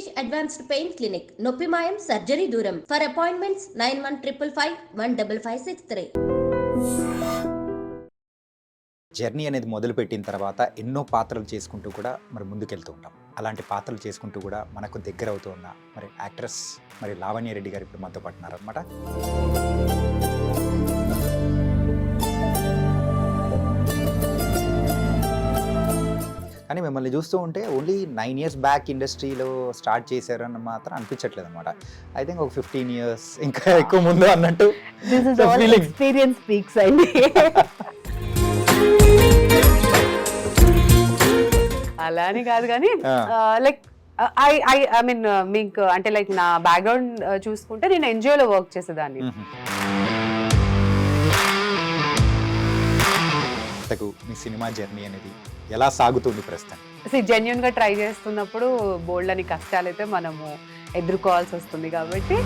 Rishikesh Advanced Pain Clinic, నొప్పి మాయం surgery దూరం. For appointments 9155515563. జర్నీ అనేది మొదలుపెట్టిన తర్వాత ఎన్నో పాత్రలు చేసుకుంటూ కూడా మరి ముందుకెళ్తూ ఉంటాం. అలాంటి పాత్రలు చేసుకుంటూ కూడా మనకు దగ్గర అవుతూ ఉన్న మరి యాక్ట్రెస్ మరి లావణ్య రెడ్డి గారు ఇప్పుడు మనతో పడుతున్నారనమాట. కానీ మిమ్మల్ని చూస్తూ ఉంటే ఓన్లీ 9 years బ్యాక్ ఇండస్ట్రీలో స్టార్ట్ చేశారని మాత్రం అనిపించట్లేదు అనమాట. ఐ థింక్ ఒక 15 years ఇంకా ఎక్కువ ముందు అన్నట్టు ఎక్స్పీరియన్స్ స్పీక్స్ అండి. అలా అని కాదు కానీ లైక్ ఐ మీన్ మీకు అంటే లైక్ నా బ్యాక్గ్రౌండ్ చూసుకుంటే నేను ఎన్జిఓలో వర్క్ చేసేదాన్ని. మీ సినిమా జర్నీ అనేది ఎలా సాగుతుంది ప్రస్తుతం? జెన్యున్ గా ట్రై చేస్తున్నప్పుడు బోల్డ్ అని కష్టాలు అయితే మనము ఎదుర్కోవాల్సి వస్తుంది కాబట్టి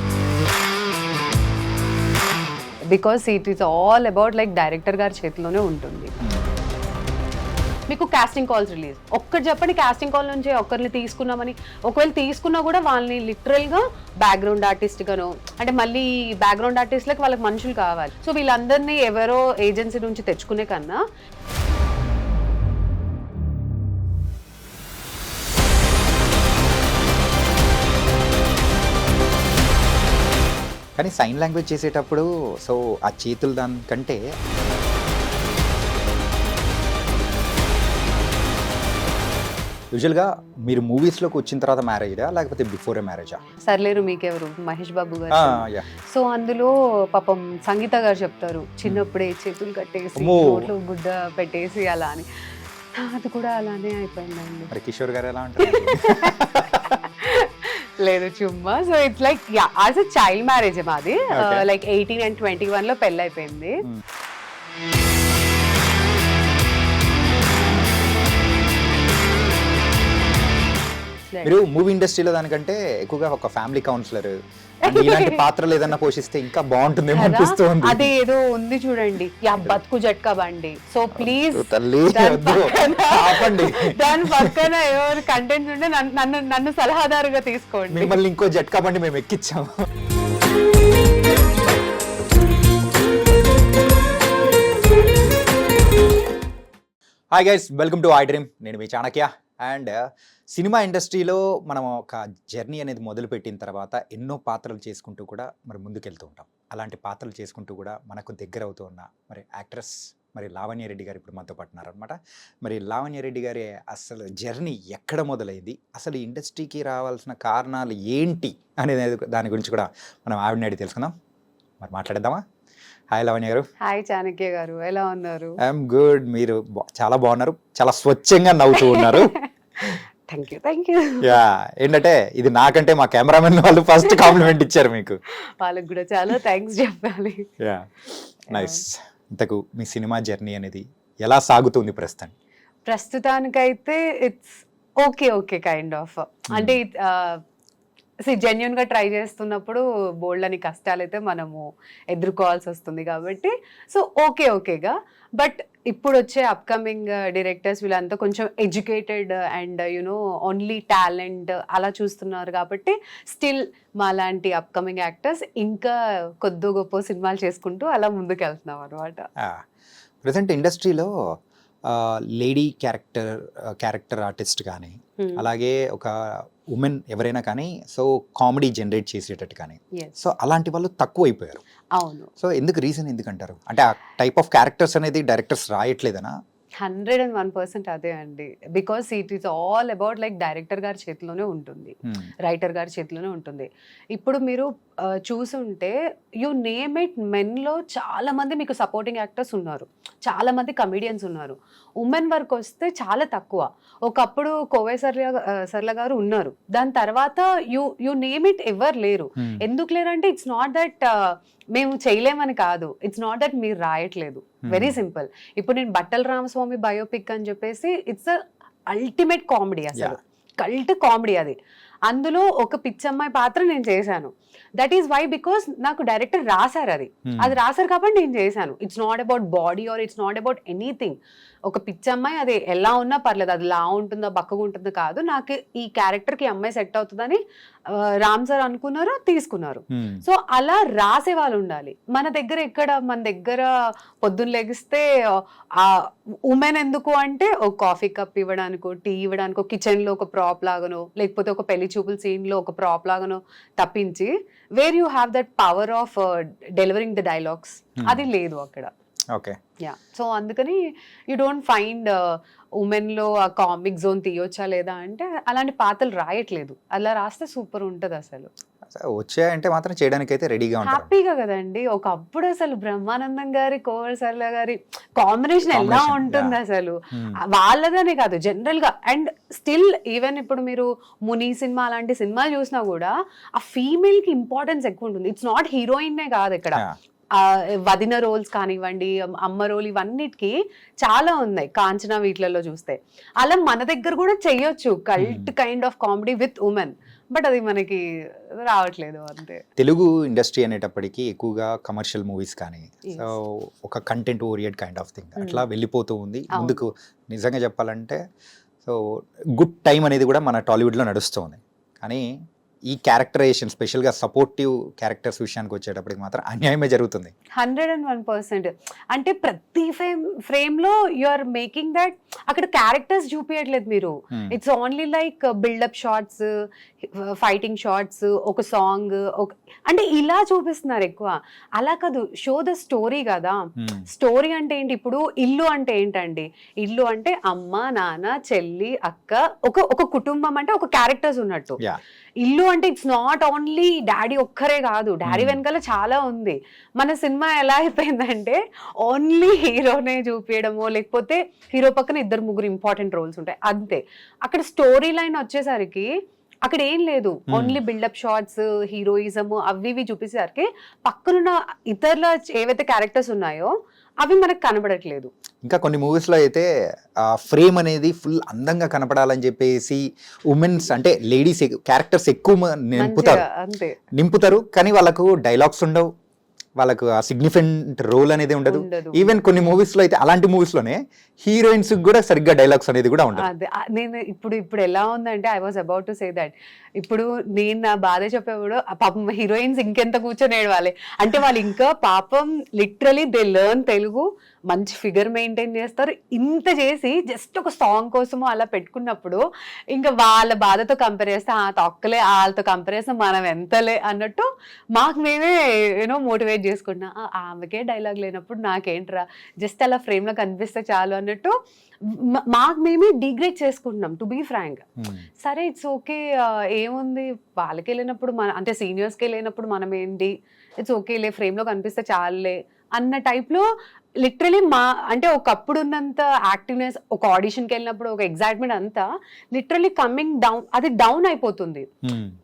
because it is all about like director గారి చేతిలోనే ఉంటుంది. మీకు కాస్టింగ్ కాల్స్ రిలీజ్ ఒక్కటి చెప్పండి, కాస్టింగ్ కాల్ నుంచి ఒకరిని తీసుకున్నామని, ఒకవేళ తీసుకున్నా కూడా వాళ్ళని లిటరల్గా బ్యాక్గ్రౌండ్ ఆర్టిస్ట్ గాను అంటే మళ్ళీ బ్యాక్గ్రౌండ్ ఆర్టిస్ట్లకు వాళ్ళకి మనుషులు కావాలి. సో వీళ్ళందరినీ ఎవరో ఏజెన్సీ నుంచి తెచ్చుకునే కన్నా కానీ సైన్ లాంగ్వేజ్ చేసేటప్పుడు సో ఆ చేతులు దానికంటే యూజువల్గా మీరు మూవీస్లోకి వచ్చిన తర్వాత మ్యారేజా లేకపోతే బిఫోర్ మ్యారేజా? సర్లేరు మీకెవరు మహేష్ బాబు గారు. సో అందులో పాపం సంగీత గారు చెప్తారు చిన్నప్పుడే చేతులు కట్టేసి నోట్లో గుడ్డ పెట్టేసి అలా అని. అది కూడా అలానే అయిపోయిందండి. మరి కిషోర్ గారు ఎలా ఉంటారు? లేదు చుమ్మా. So it's like as a child marriage మాది. లైక్ 18 and 21 లో పెళ్ళి అయిపోయింది. మీరు మూవీ ఇండస్ట్రీలో దానికంటే ఎక్కువగా ఒక ఫ్యామిలీ కౌన్సిలర్ ఇలాంటి పాత్రలు ఏదన్నా పోషిస్తే ఇంకా బాగుంటుందేమో అనిపిస్తుంది. అదే ఏదో ఉంది చూడండి, బతుకు జట్కా బండి. సో ప్లీజ్ దాని పక్కన ఎవరు కంటెంట్ ఉంటే నన్ను సలహాదారుగా తీసుకోండి. మిమ్మల్ని ఇంకో జట్కా బండి మేము ఎక్కించాము. Hi guys, welcome to I dream. నేను మీ చాణక్య. అండ్ సినిమా ఇండస్ట్రీలో మనం ఒక జర్నీ అనేది మొదలుపెట్టిన తర్వాత ఎన్నో పాత్రలు చేసుకుంటూ కూడా మరి ముందుకెళ్తూ ఉంటాం. అలాంటి పాత్రలు చేసుకుంటూ కూడా మనకు దగ్గర అవుతూ ఉన్న మరి యాక్ట్రెస్ మరి లావణ్య రెడ్డి గారు ఇప్పుడు మనతో పడుతున్నారనమాట. మరి లావణ్య రెడ్డి గారి అసలు జర్నీ ఎక్కడ మొదలైంది, అసలు ఇండస్ట్రీకి రావాల్సిన కారణాలు ఏంటి అనేది దాని గురించి కూడా మనం ఆవిడని అడిగి తెలుసుకుందాం. మరి మాట్లాడేద్దామా? హాయ్ లావణ్య గారు. హాయ్ చాణక్య గారు, ఎలా ఉన్నారు? I'm good. మీరు చాలా బాగున్నారు, చాలా స్వచ్ఛంగా నవ్వుతూ ఉన్నారు. Thank you. యా, ఏంటంటే ఇది నాకంటే మా కెమెరామెన్ వాళ్ళు ఫస్ట్ కాంప్లిమెంట్ ఇచ్చారు మీకు. వాళ్ళకి కూడా చాలా థ్యాంక్స్ చెప్పాలి. Yeah, nice. ఇంతకు మీ సినిమా జర్నీ అనేది ఎలా సాగుతుంది ప్రస్తుతం? ప్రస్తుతానికైతే ఇట్స్ ఓకే కైండ్ ఆఫ్. అంటే జెన్యున్ గా ట్రై చేస్తున్నప్పుడు బోల్డ్ అని కష్టాలు అయితే మనము ఎదుర్కోవాల్సి వస్తుంది కాబట్టి సో ఓకేగా. బట్ ఇప్పుడు వచ్చే అప్కమింగ్ డైరెక్టర్స్ వీళ్ళంతా కొంచెం educated and you know only talent అలా చూస్తున్నారు కాబట్టి స్టిల్ మా లాంటి అప్కమింగ్ యాక్టర్స్ ఇంకా కొద్ది గొప్ప సినిమాలు చేసుకుంటూ అలా ముందుకు వెళ్తున్నాం అనమాట. ప్రజెంట్ ఇండస్ట్రీలో లేడీ క్యారెక్టర్ ఆర్టిస్ట్ కానీ అలాగే ఒక ఉమెన్ ఎవరైనా కానీ సో కామెడీ జనరేట్ చేసేటట్టు కానీ సో అలాంటి వాళ్ళు తక్కువ అయిపోయారు. అవును. సో ఎందుకు రీజన్ ఎందుకంటారు? అంటే ఆ టైప్ ఆఫ్ క్యారెక్టర్స్ అనేది డైరెక్టర్స్ రాయట్లేదనా? 101% అదే అండి. Because it is all about like director గారి చేతిలోనే ఉంటుంది, రైటర్ గారి చేతిలోనే ఉంటుంది. ఇప్పుడు మీరు చూసుంటే యు నేమ్ ఇట్, మెన్లో చాలా మంది మీకు సపోర్టింగ్ యాక్టర్స్ ఉన్నారు, చాలా మంది కమెడియన్స్ ఉన్నారు. ఉమెన్ వర్క్ వస్తే చాలా తక్కువ. ఒకప్పుడు కోవై సర్ల గారు ఉన్నారు, దాని తర్వాత యు నేమ్ ఇట్ ఎవరు లేరు. ఎందుకు లేరంటే ఇట్స్ నాట్ దట్ మేము చేయలేమని కాదు, ఇట్స్ నాట్ దట్ మీరు రాయట్లేదు. Very simple. ఇప్పుడు నేను బట్టల రామస్వామి బయోపిక్ అని చెప్పేసి ఇట్స్ అల్టిమేట్ కామెడీ. అసలు కల్ట్ కామెడీ అది. అందులో ఒక పిచ్చమ్మాయి పాత్ర నేను చేశాను. దట్ ఈస్ వై బికాస్ నాకు డైరెక్టర్ రాశారు అది రాశారు కాబట్టి నేను చేశాను. It's not about body or it's not about anything. ఒక పిచ్చమ్మాయి అది ఎలా ఉన్నా పర్లేదు, అది లా ఉంటుందో బక్కగా ఉంటుందో కాదు, నాకు ఈ క్యారెక్టర్కి అమ్మాయి సెట్ అవుతుందని రామ్ సార్ అనుకున్నారు, తీసుకున్నారు. సో అలా రాసే వాళ్ళు ఉండాలి. మన దగ్గర పొద్దున్న లెగిస్తే ఆ ఉమెన్ ఎందుకు అంటే ఒక కాఫీ కప్ ఇవ్వడానికో, టీ ఇవ్వడానికో, కిచెన్ లో ఒక ప్రాప్ లాగానో, లేకపోతే ఒక పెళ్లి చూపుల సీన్ లో ఒక ప్రాప్ లాగానో తప్పించి where you have that power of delivering the dialogues అది లేదు అక్కడ. Okay, yeah. సో అందుకని యూ డోంట్ ఫైండ్ ఉమెన్ లో ఆ కామిక్ జోన్ తీయొచ్చా లేదా అంటే అలాంటి పాత్రలు రాయట్లేదు. అలా రాస్తే సూపర్ ఉంటది. అసలు వచ్చాయంటే మాత్రం చేయడానికి అయితే రెడీగా ఉంటారు. హ్యాపీగా కదండి. ఒకప్పుడు అసలు బ్రహ్మానందం గారి, కోవర్ సర్ల గారి కాంబినేషన్ ఎలా ఉంటుంది అసలు, వాళ్ళదనే కాదు జనరల్ గా. అండ్ స్టిల్ ఈవెన్ ఇప్పుడు మీరు ముని సినిమా అలాంటి సినిమాలు చూసినా కూడా ఆ ఫీమేల్ కి ఇంపార్టెన్స్ ఎక్కువ ఉంటుంది. ఇట్స్ నాట్ హీరోయిన్ కాదు ఇక్కడ, వదిన రోల్స్ కానివ్వండి, అమ్మ రోల్, ఇవన్నిటికి చాలా ఉన్నాయి కాంచనా వీటిలలో చూస్తే. అలా మన దగ్గర కూడా చెయ్యొచ్చు cult kind of comedy with women, but అది మనకి రావట్లేదు అంతే. తెలుగు ఇండస్ట్రీ అనేటప్పటికీ ఎక్కువగా కమర్షియల్ మూవీస్ కానీ, సో ఒక content orient kind of thing అట్లా వెళ్ళిపోతూ ఉంది ముందుకు. నిజంగా చెప్పాలంటే సో గుడ్ టైం అనేది కూడా మన టాలీవుడ్లో నడుస్తుంది. కానీ ఈ క్యారెక్టరైజేషన్ స్పెషల్గా సపోర్టివ్ క్యారెక్టర్స్ విషయానికి వచ్చేటప్పటికి మాత్రం అన్యాయమే జరుగుతుంది. 101%. అంటే ప్రతి ఫ్రేమ్ లో యు ఆర్ మేకింగ్ దట్, అక్కడ క్యారెక్టర్స్ చూపించట్లేదు మీరు. It's only like buildup shots, fighting shots, ఒక సాంగ్, అంటే ఇలా చూపిస్తున్నారు ఎక్కువ. అలా కాదు, షో ద స్టోరీ కదా. స్టోరీ అంటే ఏంటి? ఇప్పుడు ఇల్లు అంటే ఏంటండి? ఇల్లు అంటే అమ్మ, నాన్న, చెల్లి, అక్క, ఒక కుటుంబం అంటే ఒక క్యారెక్టర్స్ ఉన్నట్టు. ఇల్లు అంటే ఇట్స్ నాట్ ఓన్లీ డాడీ ఒక్కరే కాదు, డాడీ వెనకాల చాలా ఉంది. మన సినిమా ఎలా అయిపోయిందంటే ఓన్లీ హీరోనే చూపించడమో, లేకపోతే హీరో పక్కన 2-3 ఇంపార్టెంట్ రోల్స్ ఉంటాయి అంతే. అక్కడ స్టోరీ లైన్ వచ్చేసరికి అక్కడ ఏం లేదు, ఓన్లీ బిల్డప్ షార్ట్స్, హీరోయిజం అవి ఇవి చూపించేసరికి పక్కనున్న ఇతరుల ఏవైతే క్యారెక్టర్స్ ఉన్నాయో అవి మనకు కనబడట్లేదు. ఇంకా కొన్ని మూవీస్లో అయితే ఫ్రేమ్ అనేది ఫుల్ అందంగా కనపడాలని చెప్పేసి ఉమెన్స్ అంటే లేడీస్ క్యారెక్టర్స్ ఎక్కువ నింపుతారు, కానీ వాళ్ళకు డైలాగ్స్ ఉండవు, వాళ్ళకు ఆ సిగ్నిఫికెంట్ రోల్ అనేది ఉండదు. ఈవెన్ కొన్ని మూవీస్ లో అయితే అలాంటి మూవీస్ లోనే హీరోయిన్స్ కూడా సరిగ్గా డైలాగ్స్ అనేది కూడా ఉండదు. నేను ఇప్పుడు ఎలా ఉందంటే I was about to say that, ఇప్పుడు నేను నా బాధ చెప్పేప్పుడు పాపం హీరోయిన్స్ ఇంకెంత కూర్చొని ఏడవాలి అంటే, వాళ్ళు ఇంకా పాపం లిటరలీ దే లెర్న్ తెలుగు, మంచి ఫిగర్ మెయింటైన్ చేస్తారు. ఇంత చేసి జస్ట్ ఒక సాంగ్ కోసము అలా పెట్టుకున్నప్పుడు ఇంకా వాళ్ళ బాధతో కంపేర్ చేస్తే తొక్కలే, వాళ్ళతో కంపేర్ చేస్తే మనం ఎంతలే అన్నట్టు మాకు మేమే మోటివేట్ చేసుకుంటున్నా. ఆమెకే డైలాగ్ లేనప్పుడు నాకేంట్రా, జస్ట్ అలా ఫ్రేమ్ లో కనిపిస్తే చాలు అన్నట్టు మాకు మేమే డిగ్రేడ్ చేసుకుంటున్నాం, టు బీ ఫ్రాంక్. సరే ఇట్స్ ఓకే, ఏముంది వాళ్ళకి వెళ్ళినప్పుడు అంటే సీనియర్స్కి వెళ్ళినప్పుడు మనం ఏంటి, ఇట్స్ ఓకేలే, ఫ్రేమ్ లో కనిపిస్తే చాలులే అన్న టైప్ లో లిటరలీ అంటే ఒకప్పుడు ఉన్నంత యాక్టివ్నెస్, ఒక ఆడిషన్కి వెళ్ళినప్పుడు ఒక ఎగ్జైట్మెంట్ అంతా లిటరలీ కమింగ్ డౌన్, అది డౌన్ అయిపోతుంది.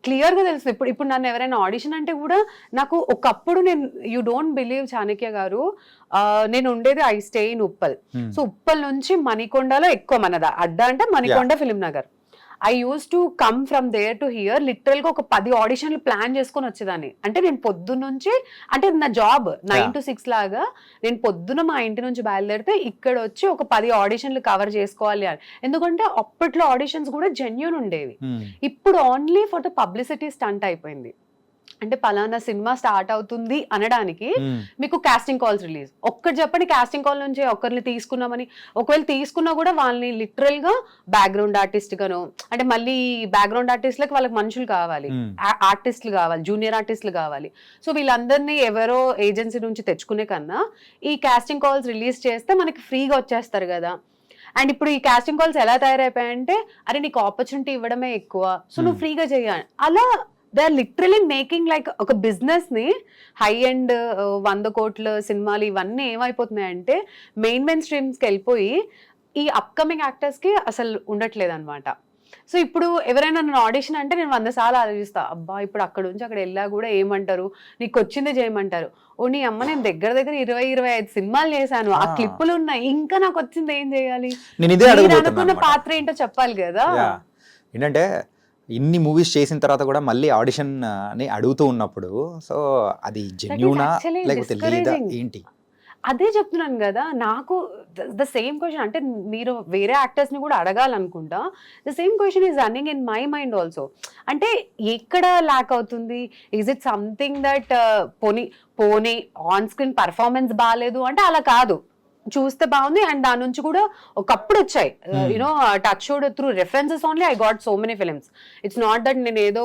క్లియర్ గా తెలుసు. ఇప్పుడు నన్ను ఎవరైనా ఆడిషన్ అంటే కూడా నాకు ఒకప్పుడు యూ డోంట్ బిలీవ్ చాణక్య గారు, నేను ఉండేది I stay in Uppal. So Uppal నుంచి మణికొండలో ఎక్కువ మనదా అడ్డా అంటే Manikonda Film Nagar. I used to come from there to here, literal గా ఒక 10 ఆడిషన్లు ప్లాన్ చేసుకొని వచ్చేదాన్ని. అంటే నేను పొద్దున్న నుంచి, అంటే నా జాబ్ 9 to 6 లాగా, నేను పొద్దున మా ఇంటి నుంచి బయలుదేరితే ఇక్కడ వచ్చి ఒక 10 ఆడిషన్లు కవర్ చేసుకోవాలి అని. ఎందుకంటే అప్పట్లో ఆడిషన్స్ కూడా జెన్యూన్ ఉండేవి. ఇప్పుడు only for the publicity stunt అయిపోయింది. అంటే పలానా సినిమా స్టార్ట్ అవుతుంది అనడానికి మీకు కాస్టింగ్ కాల్స్ రిలీజ్, ఒక్కటి చెప్పండి కాస్టింగ్ కాల్ నుంచి ఒకరిని తీసుకున్నామని. ఒకవేళ తీసుకున్నా కూడా వాళ్ళని లిటరల్ గా బ్యాక్గ్రౌండ్ ఆర్టిస్ట్ గాను, అంటే మళ్ళీ బ్యాక్గ్రౌండ్ ఆర్టిస్ట్లకి వాళ్ళకి మనుషులు కావాలి, ఆర్టిస్టులు కావాలి, జూనియర్ ఆర్టిస్టులు కావాలి. సో వీళ్ళందరినీ ఎవరో ఏజెన్సీ నుంచి తెచ్చుకునే కన్నా ఈ కాస్టింగ్ కాల్స్ రిలీజ్ చేస్తే మనకి ఫ్రీగా వచ్చేస్తారు కదా. అండ్ ఇప్పుడు ఈ కాస్టింగ్ కాల్స్ ఎలా తయారైపోయాయంటే, అరే నీకు ఆపర్చునిటీ ఇవ్వడమే ఎక్కువ, సో నువ్వు ఫ్రీగా చేయాలి. అలా they are literally making like ఒక బిజినెస్ ని, హై అండ్ 100 కోట్ల సినిమాలు ఇవన్నీ ఏమైపోతున్నాయంటే మెయిన్ స్ట్రీమ్స్కి వెళ్ళిపోయి ఈ అప్కమింగ్ యాక్టర్స్ కి అసలు ఉండట్లేదు అనమాట. సో ఇప్పుడు ఎవరైనా నన్ను ఆడిషన్ అంటే నేను 100 సార్లు ఆలోచిస్తా, అబ్బా ఇప్పుడు అక్కడ నుంచి అక్కడ వెళ్ళా కూడా ఏమంటారు, నీకు వచ్చిందే చేయమంటారు. ఓ నీ అమ్మ, నేను దగ్గర 20-25 సినిమాలు చేశాను, ఆ క్లిప్పులు ఉన్నాయి, ఇంకా నాకు వచ్చింది ఏం చేయాలి, అనుకున్న పాత్ర ఏంటో చెప్పాలి కదా. ఏంటంటే ఇన్ని మూవీస్ చేసిన తర్వాత కూడా మళ్ళీ ఆడిషన్ అని అడుగుతూ ఉన్నప్పుడు సో అది జెన్యూనా actually లేకపోతే లేదా discouraging. ఏంటి? అదే చెప్తున్నాను కదా, నాకు ద సేమ్ క్వశ్చన్, అంటే మీరు వేరే యాక్టర్స్ ని కూడా అడగాలనుకుంటా, the same question is running in my mind also. అంటే ఎక్కడ ల్యాక్ అవుతుంది? ఈజ్ ఇట్ సంథింగ్ దట్ పోనీ ఆన్ స్క్రీన్ పర్ఫార్మెన్స్ బాగాలేదు అంటే అలా కాదు, చూస్తే బాగుంది అండ్ దాని నుంచి కూడా ఒకప్పుడు వచ్చాయి you know touch through references only I got so many films. It's not that నేను ఏదో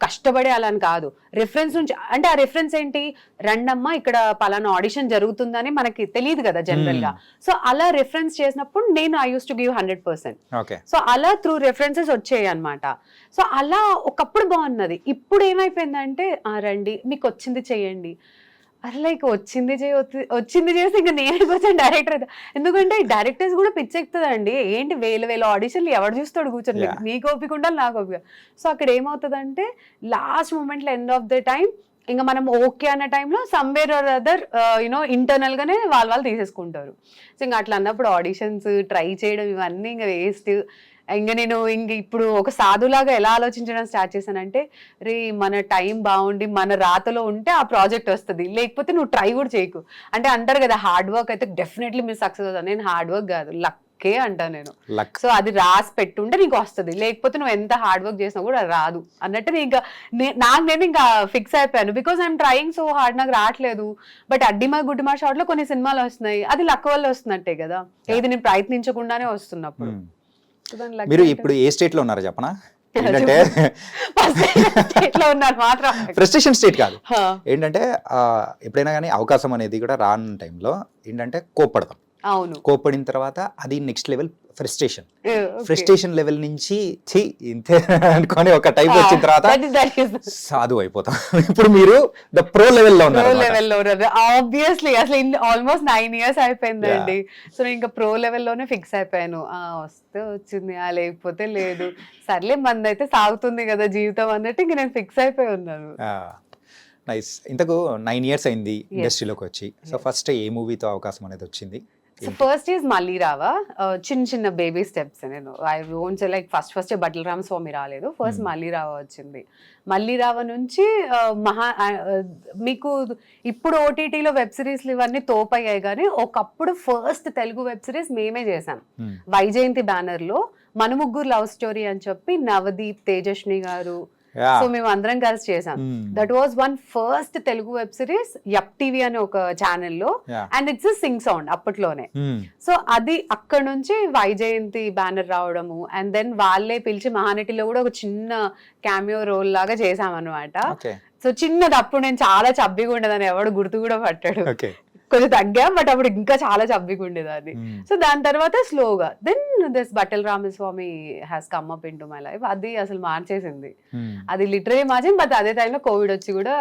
కష్టపడే అలా అని కాదు, రెఫరెన్స్ నుంచి. అంటే ఆ రెఫరెన్స్ ఏంటి, రండమ్మ ఇక్కడ పలానా ఆడిషన్ జరుగుతుందని మనకి తెలియదు కదా జనరల్ గా. సో అలా రెఫరెన్స్ చేసినప్పుడు నేను I used to give 100%. Okay. So అలా త్రూ రెఫరెన్సెస్ వచ్చాయి అనమాట. సో అలా ఒకప్పుడు బాగున్నది, ఇప్పుడు ఏమైపోయిందంటే రండి మీకు వచ్చింది చెయ్యండి. అరే లైక్ వచ్చింది చేసి ఇంకా నేనే కూర్చొని డైరెక్టర్ అవుతా. ఎందుకంటే డైరెక్టర్స్ కూడా పిచ్చెక్కుతుందండి, ఏంటి వేల ఆడిషన్లు ఎవరు చూస్తాడు కూర్చొని, నీకు ఓపిక ఉండాలి నాకు ఓపిక. సో అక్కడ ఏమవుతుందంటే లాస్ట్ మూమెంట్లో ఎండ్ ఆఫ్ ద టైం ఇంకా మనం ఓకే అన్న టైంలో somewhere or other you know internal గానే వాళ్ళు తీసేసుకుంటారు. సో ఇంకా అట్లా అన్నప్పుడు ఆడిషన్స్ ట్రై చేయడం ఇవన్నీ ఇంకా వేస్ట్. ఇంకా నేను ఇప్పుడు ఒక సాధులాగా ఎలా ఆలోచించడం స్టార్ట్ చేశానంటే, రే మన టైం బాగుండి మన రాతలో ఉంటే ఆ ప్రాజెక్ట్ వస్తుంది, లేకపోతే నువ్వు ట్రై కూడా చేయకు. అంటే అంటారు కదా హార్డ్ వర్క్ అయితే డెఫినెట్లీ మీరు సక్సెస్ అవుతాను. నేను హార్డ్ వర్క్ కాదు, లక్కే అంటా నేను. సో అది రాసి పెట్టుంటే నీకు వస్తుంది, లేకపోతే నువ్వు ఎంత హార్డ్ వర్క్ చేసినా కూడా రాదు అన్నట్టు నేను ఇంకా ఫిక్స్ అయిపోయాను. Because I'm trying so hard, నాకు రావట్లేదు. బట్ అడ్డిమా గుడ్డిమా షాట్ లో కొన్ని సినిమాలు వస్తున్నాయి, అది లక్ వల్ల వస్తున్నట్టే కదా, ఏది నేను ప్రయత్నించకుండానే వస్తున్నప్పుడు. మీరు ఇప్పుడు ఏ స్టేట్ లో ఉన్నారో చెప్పనా? ఏంటంటే ఫ్రస్ట్రేషన్ స్టేట్ కాదు, ఏంటంటే ఎప్పుడైనా కానీ అవకాశం అనేది కూడా రాని టైంలో ఏంటంటే కోప్పడతాం. అవును, కోప్పడిన తర్వాత అది నెక్స్ట్ లెవెల్ ఫ్రస్ట్రేషన్ లెవెల్ నుంచి ఇంతే అనుకొని ఒక టైప్ వచ్చిన తర్వాత సాధు అయిపోతాం. ఇప్పుడు మీరు ద ప్రో లెవెల్ లో ఉన్నారు. ఆబ్వియస్లీ అసలు ఆల్మోస్ట్ 9 years అయిపోయిందండి. సో నేను ఇంకా ప్రో లెవెల్లోనే ఫిక్స్ అయిపోయాను. వస్తే వచ్చింది, లేకపోతే లేదు, సర్లే మంది అయితే సాగుతుంది కదా జీవితం అన్నట్టు ఇంక నేను ఫిక్స్ అయిపోయి ఉన్నాను. నైస్. ఇంతకు 9 years అయింది ఇండస్ట్రీలోకి వచ్చి. సో ఫస్ట్ ఏ మూవీతో అవకాశం అనేది వచ్చింది? సో ఫస్ట్ ఈజ్ మళ్ళీ రావా, చిన్న బేబీ స్టెప్స్. నేను I won't say like first బట్టల రామస్వామి రాలేదు, ఫస్ట్ మళ్ళీ రావా వచ్చింది. మళ్ళీ రావ నుంచి మీకు ఇప్పుడు ఓటీటీలో వెబ్ సిరీస్లు ఇవన్నీ తోపయ్యాయి, కానీ ఒకప్పుడు ఫస్ట్ తెలుగు వెబ్ సిరీస్ మేమే చేసాం వైజయంతి బ్యానర్ లో, మన ముగ్గురు లవ్ స్టోరీ అని చెప్పి నవదీప్, తేజస్విని గారు, సో మేము అందరం కలిసి చేసాం. That was one first Telugu web series yup TV అనే ఒక ఛానల్లో, అండ్ ఇట్స్ సింగ్ సౌండ్ అప్పట్లోనే. సో అది అక్కడ నుంచి వైజయంతి బ్యానర్ రావడము, అండ్ దెన్ వాళ్ళే పిలిచి మహానటిలో కూడా ఒక చిన్న క్యామియో రోల్ లాగా చేసామన్నమాట. సో చిన్నది, అప్పుడు నేను చాలా చబ్బిగా ఉండేదాన్ని, ఎవడు గుర్తు కూడా పట్టాడు. కొంచెం తగ్గా, బట్ అప్పుడు ఇంకా చాలా చబ్బిగా ఉండేదాన్ని. సో దాని తర్వాత స్లోగా దెన్ దిస్ బట్టల Ramaswamy has come up in to my life. అది అసలు మార్చేసింది, అది లిటరలీ మార్చింది. బట్ అదే టైంలో కోవిడ్ వచ్చి కూడా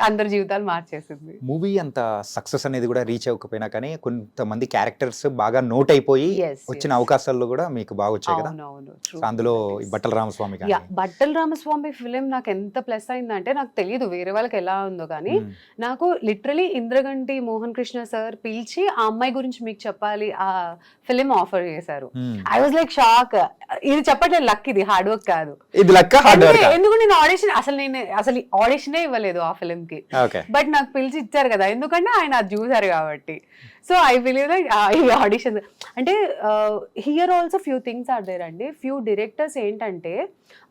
అందరి జీవితాలు మార్చేసింది. మూవీ అంత సక్సెస్ అనేది కూడా రీచ్ అవ్వకపోయినా కానీ కొంతమంది క్యారెక్టర్స్ బాగా నోట్ అయిపోయి వచ్చిన అవకాశాల్లో కూడా మీకు బాగా వచ్చాయి కదా. అందులో బట్టల రామస్వామి, బట్టల రామస్వామి ఫిలిం నాకు ఎంత ప్లస్ అయిందంటే, నాకు తెలియదు వేరే వాళ్ళకి ఎలా ఉందో కానీ, నాకు లిటరలీ ఇంద్రగంటి మోహన్ కృష్ణ సార్ పిలిచి ఆ అమ్మాయి గురించి మీకు చెప్పాలి ఆ ఫిలిం ఆఫర్ చేశారు. I was like shock. ఇది చెప్పట్లేదు, లక్, ఇది హార్డ్ వర్క్ కాదు. ఎందుకు నేను అసలు ఆడిషనే ఇవ్వలేదు ఆ ఫిలిం కి, బట్ నాకు పిలిచి ఇచ్చారు కదా, ఎందుకంటే ఆయన అది చూసారు కాబట్టి. సో ఐ బిలీవ్ లైక్ ఈ ఆడిషన్ అంటే here also few things are there అండి. ఫ్యూ డైరెక్టర్స్ ఏంటంటే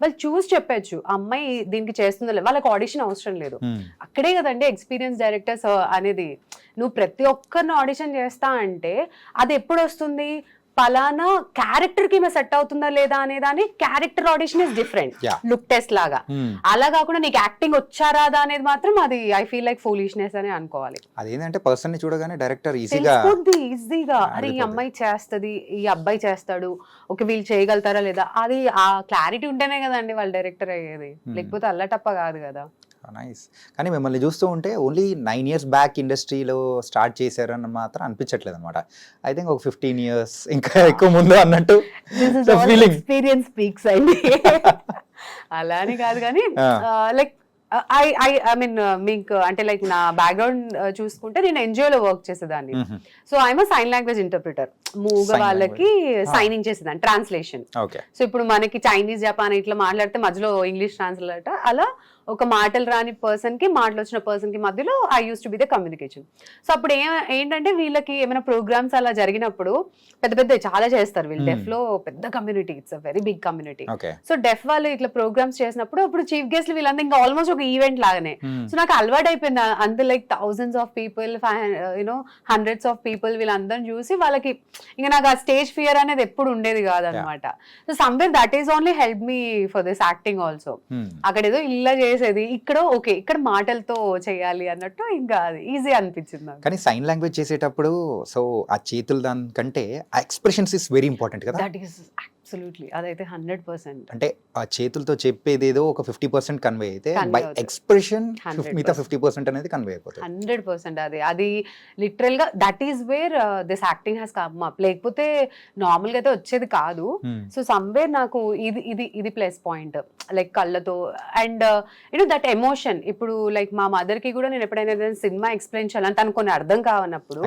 వాళ్ళు చూసి చెప్పచ్చు అమ్మాయి దీనికి చేస్తుందో లేదు, వాళ్ళకి ఆడిషన్ అవసరం లేదు. అక్కడే కదండి ఎక్స్పీరియన్స్ డైరెక్టర్స్ అనేది. నువ్వు ప్రతి ఒక్కరిని ఆడిషన్ చేస్తా అంటే అది ఎప్పుడు వస్తుంది, పలానా క్యారెక్టర్ కి సెట్ అవుతుందా లేదా అనేదాని character audition is different, look test లాగా. అలా కాకుండా నీకు యాక్టింగ్ వచ్చారాదా అనేది మాత్రం అది ఐ ఫీల్ లైక్ ఫూలిష్నెస్ అని అనుకోవాలి. అదేంటంటే పర్సన్ ని చూడగానే డైరెక్టర్ ఈజీగా అరే ఈ అమ్మాయి చేస్తది, ఈ అబ్బాయి చేస్తాడు, ఒక వీళ్ళు చేయగలుగుతారా లేదా, అది ఆ క్లారిటీ ఉంటేనే కదండి వాళ్ళు డైరెక్టర్ అయ్యేది, లేకపోతే అల్లటప్ప కాదు కదా. నైస్. కానీ మిమ్మల్ని చూస్తూ ఉంటే ఓన్లీ 9 years బ్యాక్ ఇండస్ట్రీలో స్టార్ట్ చేశారని మాత్రం అనిపించట్లేదు అనమాట. ఐ థింక్ ఒక 15 years ఇంకా ఎక్కువ ముందు అన్నట్టు ఎక్స్పీరియన్స్ స్పీక్స్ అయింది. అలా అని కాదు కానీ లైక్ ఐ మీన్ మీకు అంటే లైక్ నా బ్యాక్గ్రౌండ్ చూసుకుంటే నేను ఎన్జిఓలో వర్క్ చేసేదాన్ని. So I'm sign language interpreter. మూగ వాళ్ళకి సైనింగ్ చేసేదాన్ని, ట్రాన్స్లేషన్. సో ఇప్పుడు మనకి చైనీస్, జపాన్ ఇట్లా మాట్లాడితే మధ్యలో ఇంగ్లీష్ ట్రాన్స్లేట్, అలా ఒక మాటలు రాని పర్సన్ కి మాటలు వచ్చిన పర్సన్ కి మధ్యలో I used to be the communication. So అప్పుడు ఏంటంటే వీళ్ళకి ఏమైనా ప్రోగ్రామ్స్ అలా జరిగినప్పుడు పెద్ద పెద్ద చాలా చేస్తారు వీళ్ళు. డెఫ్ లో పెద్ద community, it's a very big community. So deaf వాళ్ళు ఇట్లా ప్రోగ్రామ్స్ చేసినప్పుడు అప్పుడు చీఫ్ గెస్ట్ వీళ్ళంతా ఇంకా ఆల్మోస్ట్ ఒక ఈవెంట్ లాగానే. సో నాకు అలవాటు అయిపోయింది అంత like thousands of people, hundreds of people వీళ్ళందరిని చూసి వాళ్ళకి ఇంకా నాకు ఆ స్టేజ్ ఫియర్ అనేది ఎప్పుడు ఉండేది కాదనమాట. So somewhere that is only help me for this acting also. అక్కడ ఏదో ఇలా చేసేది, ఇక్కడ ఓకే ఇక్కడ మాటలతో చేయాలి అన్నట్టు ఇంకా ఈజీ అనిపించింది నాకు. కానీ సైన్ లాంగ్వేజ్ చేసేటప్పుడు సో ఆ చేతులు దానికంటే ఆ ఎక్స్ప్రెషన్స్ ఇస్ వెరీ ఇంపార్టెంట్ కదా. దట్ ఈస్ అబ్సల్యూట్లీ, అదైతే 100%. అంటే ఆ చేతులతో చెప్పేది ఏదో ఒక 50% కన్వే అయితే బై ఎక్స్ప్రెషన్ మిగతా 50% అనేది కన్వే అయిపోతుంది. 100% అది లిటరల్ గా that is where this acting has come up. లేకపోతే నార్మల్ గా అయితే వచ్చేది కాదు. సో సమ్వేర్ నాకు ఇది ప్లస్ పాయింట్, లైక్ కళ్ళతో అండ్ దట్ ఎమోషన్. ఇప్పుడు లైక్ మా మదర్ కి కూడా నేను ఎప్పుడైనా ఏదైనా సినిమా ఎక్స్ప్లెయిన్ చేయాలని తను కొన్ని అర్థం కావన్నప్పుడు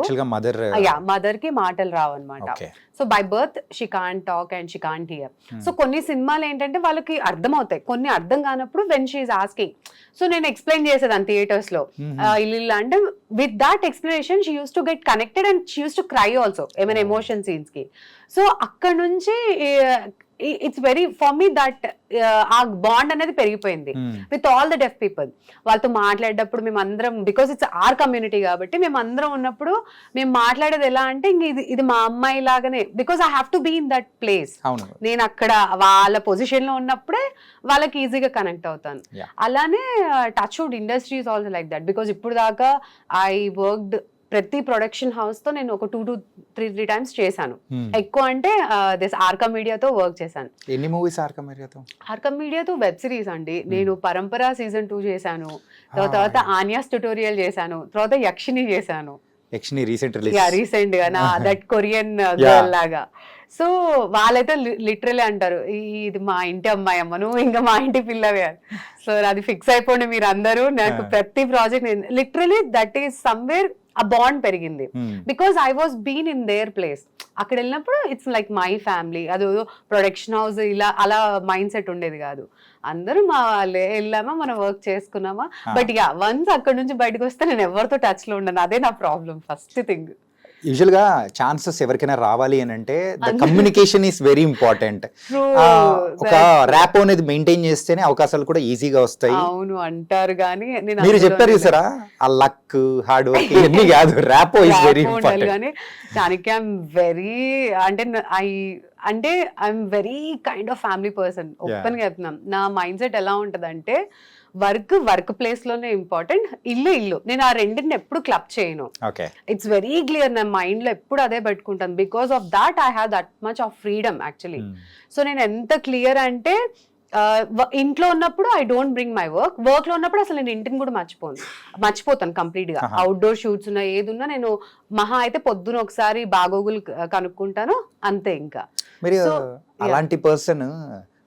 మదర్ కి మాటలు రావన్నమాట. So by birth she can't talk and she can't hear. So కొన్ని సినిమాలు ఏంటంటే వాళ్ళకి అర్థం అవుతాయి, కొన్ని అర్థం కానప్పుడు when she is asking. So నేను ఎక్స్ప్లెయిన్ చేసేదాన్ని థియేటర్స్ లో ఇల్లు అంటే with that explanation she used to get connected and she used to cry also ఏమైనా ఎమోషన్ సీన్స్ కి. సో అక్కడ నుంచి it's very for me that ఆ బాండ్ అనేది పెరిగిపోయింది with all the deaf people. వాళ్ళతో మాట్లాడేటప్పుడు మేమందరం, బికాస్ ఇట్స్ ఆర్ కమ్యూనిటీ కాబట్టి మేమందరం ఉన్నప్పుడు మేము మాట్లాడేది ఎలా అంటే ఇంక ఇది మా అమ్మాయి లాగానే, because I have to be in that place. నేను అక్కడ వాళ్ళ పొజిషన్ లో ఉన్నప్పుడే వాళ్ళకి ఈజీగా కనెక్ట్ అవుతాను. అలానే touch wood industry is also like that. Because ఇప్పుడు దాకా ఐ వర్క్డ్ ప్రతి ప్రొడక్షన్ హౌస్ తో నేను ఒక 2 to 3 times చేశాను. ఎక్కువ అంటే దిస్ ఆర్కమ్ మీడియాతో వర్క్ చేశాను. ఎన్ని మూవీస్ ఆర్కమ్ మీడియాతో? ఆర్కమ్ మీడియాతో వెబ్ సిరీస్ అండి. నేను పరంపర సీజన్ 2 చేశాను, తర్వాత ఆన్యాస్ ట్యుటోరియల్ చేశాను, తర్వాత యక్షిని చేశాను. యక్షిని రీసెంట్ గా నా దట్ కొరియన్ గర్ల్ లాగా. సో వాళ్ళైతే లిటరలీ అంటారు ఇది మా ఇంటి అమ్మాయి అమ్మ, నువ్వు ఇంకా మా ఇంటి పిల్లవే. సో అది ఫిక్స్ అయిపోండి మీరు అందరూ. నాకు ప్రతి project literally that is somewhere ఆ బాండ్ పెరిగింది. Because I was been in there place. అక్కడ వెళ్ళినప్పుడు ఇట్స్ లైక్ మై ఫ్యామిలీ. అది ప్రొడక్షన్ హౌస్ ఇలా అలా మైండ్ సెట్ ఉండేది కాదు. అందరూ మా వాళ్ళే, వెళ్ళామా మనం వర్క్ చేసుకున్నామా. బట్ యా వన్స్ అక్కడ నుంచి బయటకు వస్తే నేను ఎవరితో టచ్ లో ఉండను, అదే నా ప్రాబ్లం ఫస్ట్ థింగ్. యూజువల్ గా ఛాన్సెస్ ఎవరికైనా రావాలి అని అంటే the communication is very important. ఒక ర్యాపో అనేది మెయింటైన్ చేస్తేనే అవకాశాలు కూడా ఈజీగా వస్తాయి. అవును అంటారు కానీ మీరు చెప్పారు చూసారా, ఆ లక్ హార్డ్ వర్క్ ఇవన్నీ కాదు, ర్యాపో ఈస్ వెరీ ఇంపార్టెంట్. కానీ దానికి I'm very I'm very kind of family person. Open గా చెప్తున్నాం, నా మైండ్ సెట్ ఎలా ఉంటదంటే వర్క్ ప్లేస్ లోనే ఇంపార్టెంట్, ఇల్లు నేను ఆ రెండింటిని ఎప్పుడు క్లబ్ చేయను. ఇట్స్ వెరీ క్లియర్, నా మైండ్ లో ఎప్పుడు అదే పెట్టుకుంటాను. Because of that I have that much of freedom actually. So నేను ఎంత క్లియర్ అంటే ఇంట్లో ఉన్నప్పుడు I don't bring my work లో ఉన్నప్పుడు అసలు నేను ఇంటిని కూడా మర్చిపోతాను కంప్లీట్ గా. అవుట్డోర్ షూట్స్ ఉన్నా ఏది ఉన్నా నేను మహా అయితే పొద్దున ఒకసారి బాగోగులు కనుక్కుంటాను అంతే. ఇంకా మీరు అలాంటి పర్సన్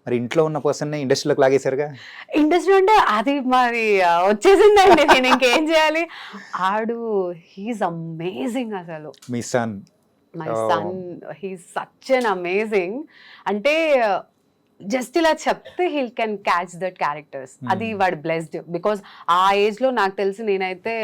మరి ఇంట్లో ఉన్న పర్సన్ ఇండస్ట్రీలోకి లాగేశారుగా. ఇండస్ట్రీ అంటే అది మరి వచ్చేసిందండి, నేను ఇంకేం చేయాలి. ఆడు హీస్ అమేజింగ్ అసలు. మీ son, my son he's such an amazing. అంటే జస్ట్ ఇలా చెప్తే he can catch that characters. అది వాడు బ్లెస్డ్. బికాస్ ఆ ఏజ్ లో నాకు తెలిసి నేనైతే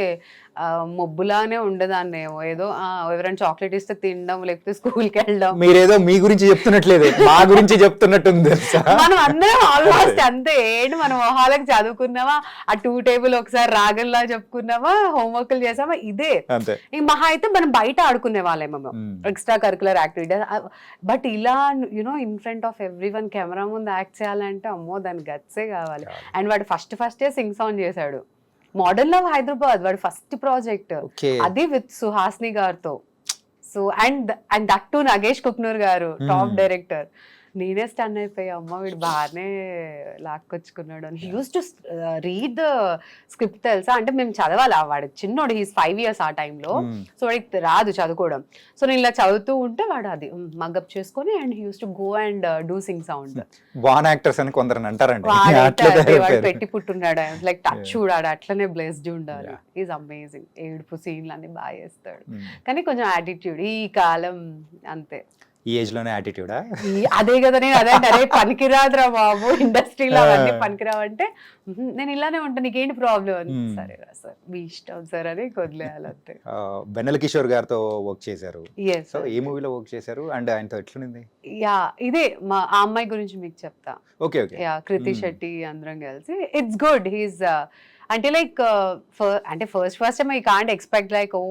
మొబ్బులానే ఉండదాన్ని. ఏదో ఎవరైనా చాక్లెట్ ఇస్తే తినడం, లేకపోతే స్కూల్కి వెళ్ళడం. మీరేదో మీ గురించి చెప్తున్నట్లేదు, మా గురించి చెప్తున్నట్టుంది. మనం అందరం ఆల్మోస్ట్ అంతే. ఏంటి మనం మొహాలకు చదువుకున్నామా, ఆ 2 టేబుల్ ఒకసారి రాగల్లా చెప్పుకున్నామా, హోంవర్క్లు చేసామా, ఇదే. మహా అయితే మనం బయట ఆడుకునే వాళ్ళేమో ఎక్స్ట్రా కరికులర్ యాక్టివిటీస్. బట్ ఇలా in front of every one camera ముందు యాక్ట్ చేయాలంటే అమ్మో దాని గట్సే కావాలి. అండ్ వాడు ఫస్టే సింగ్ సాంగ్ చేశాడు. మోడర్న్ లవ్ హైదరాబాద్ వాడు ఫస్ట్ ప్రాజెక్ట్, అది విత్ సుహాస్ని గారితో. So and that to Nagesh Kukunoor గారు టాప్ డైరెక్టర్. నేనే స్టన్ అయిపోయా, అమ్మ వీడు బాగానే లాక్కొచ్చుకున్నాడు అని. He used to read the script తెలుసా, అంటే మేము చదవాలా, వాడు చిన్నోడు, హీస్ 5 years ఆ టైంలో, సో వాడికి రాదు చదువుకోవడం. సో నేను ఇలా చదువుతూ ఉంటే వాడు అది మగప్ చేసుకొని and he used to go and do sync sound. Born actors అని కొందరు అంటారండి, వాడు పెట్టి పుట్టున్నాడు, లైక్ టచ్ చూడాడు, అట్లనే బ్లెస్డ్ ఉండాలి. Is amazing. ఏడుపు సీన్లు అన్ని బాగా చేస్తాడు, కానీ కొంచెం యాటిట్యూడ్ ఈ కాలం అంతే. ఈ ఏజ్ లోనే యాటిట్యూడా? అదే కదా, నేను అదే అంటే, అరే పనికిరాదురా బాబు ఇండస్ట్రీలో అవన్నీ పనికిరావంటే, నేను ఇలానే ఉంటాను, నీకేంటి ప్రాబ్లం అని. సరేరా సార్ మీ ఇష్టం సార్ అని వదిలేయాలి అంతే. వెన్నెల కిషోర్ గారితో వర్క్ చేశారు, Yes, సో ఏ మూవీలో వర్క్ చేశారు అండ్ ఆయనతో ఎట్లుంది? యా ఇదే మా ఆ అమ్మాయి గురించి మీకు చెప్తా. Okay okay. Yeah Krithi Shetty అందరం కలిసి, ఇట్స్ గుడ్. హీస్ అంటే లైక్ అంటే first time I can't expect like ఓ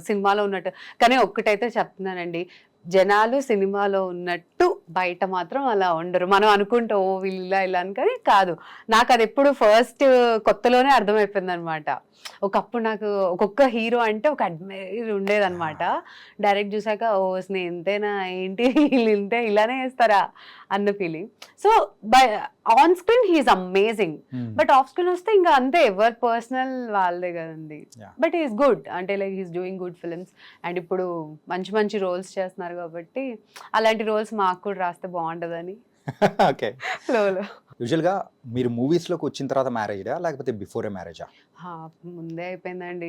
సినిమాలో ఉన్నట్టు, కానీ ఒక్కటైతే చెప్తున్నానండి, జనాలు సినిమాలో ఉన్నట్టు బయట మాత్రం అలా ఉండరు. మనం అనుకుంటా ఓ వీళ్ళు ఇలా ఇలా అని, కానీ కాదు. నాకు అది ఎప్పుడు ఫస్ట్ కొత్తలోనే అర్థమైపోయింది అనమాట. ఒకప్పుడు నాకు ఒక్కొక్క హీరో అంటే ఒక అడ్మైర్ ఉండేదన్నమాట. డైరెక్ట్ చూసాక ఓ ఇంతేనా ఏంటి వీళ్ళు ఇంతే ఇలానే వేస్తారా అన్న feeling. So on screen he's amazing, but off screen వస్తే ఇంకా అంతే, ఎవరి పర్సనల్ వాళ్ళదే కదండి. బట్ ఈస్ గుడ్, అంటే like he's doing good films. And ఇప్పుడు మంచి మంచి రోల్స్ చేస్తున్నారు కాబట్టి అలాంటి రోల్స్ మాకు కూడా రాస్తే బాగుంటుందని. ఓకే. ఫ్లోలో యూజువల్గా మీరు మూవీస్లోకి వచ్చిన తర్వాత మ్యారేజా లేకపోతే బిఫోరే మ్యారేజా? ముందే అయిపోయిందండి.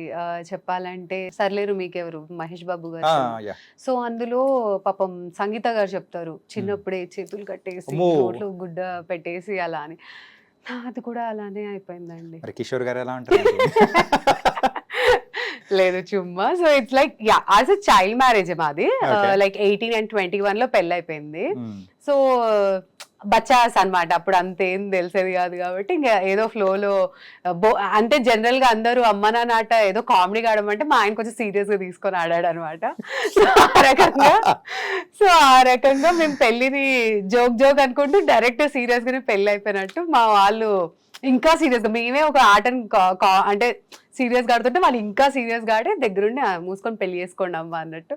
చెప్పాలంటే సర్లేరు మీకెవరు మహేష్ బాబు గారు. సో అందులో పాపం సంగీత గారు చెప్తారు, చిన్నప్పుడే చేతులు కట్టేసి నోట్లో గుడ్డ పెట్టేసి అలా అని. అది కూడా అలానే అయిపోయిందండి. కిషోర్ గారు ఎలా ఉంటారు? లేదు చుమ్మా. So it's like yeah as a child marriage మాది. లైక్ 18 and 21 లో పెళ్ళి అయిపోయింది. సో బచ్చాస్ అనమాట, అప్పుడు అంతేం తెలిసేది కాదు కాబట్టి ఇంకా ఏదో ఫ్లోలో అంటే జనరల్ గా అందరూ అమ్మ నాన్న ఆట ఏదో కామెడీ ఆడమంటే మా ఆయన కొంచెం సీరియస్ గా తీసుకొని ఆడాడు అనమాట. సో ఆ రకంగా మేము పెళ్లిని జోక్ అనుకుంటూ డైరెక్ట్ సీరియస్ గానే పెళ్లి అయిపోయినట్టు, మా వాళ్ళు ఇంకా సీరియస్ గా, మేమే ఒక ఆటని అంటే సీరియస్ గా ఆడుతుంటే వాళ్ళు ఇంకా సీరియస్ గా ఆడే దగ్గరుండి మూసుకొని పెళ్లి చేసుకోండి అమ్మా అన్నట్టు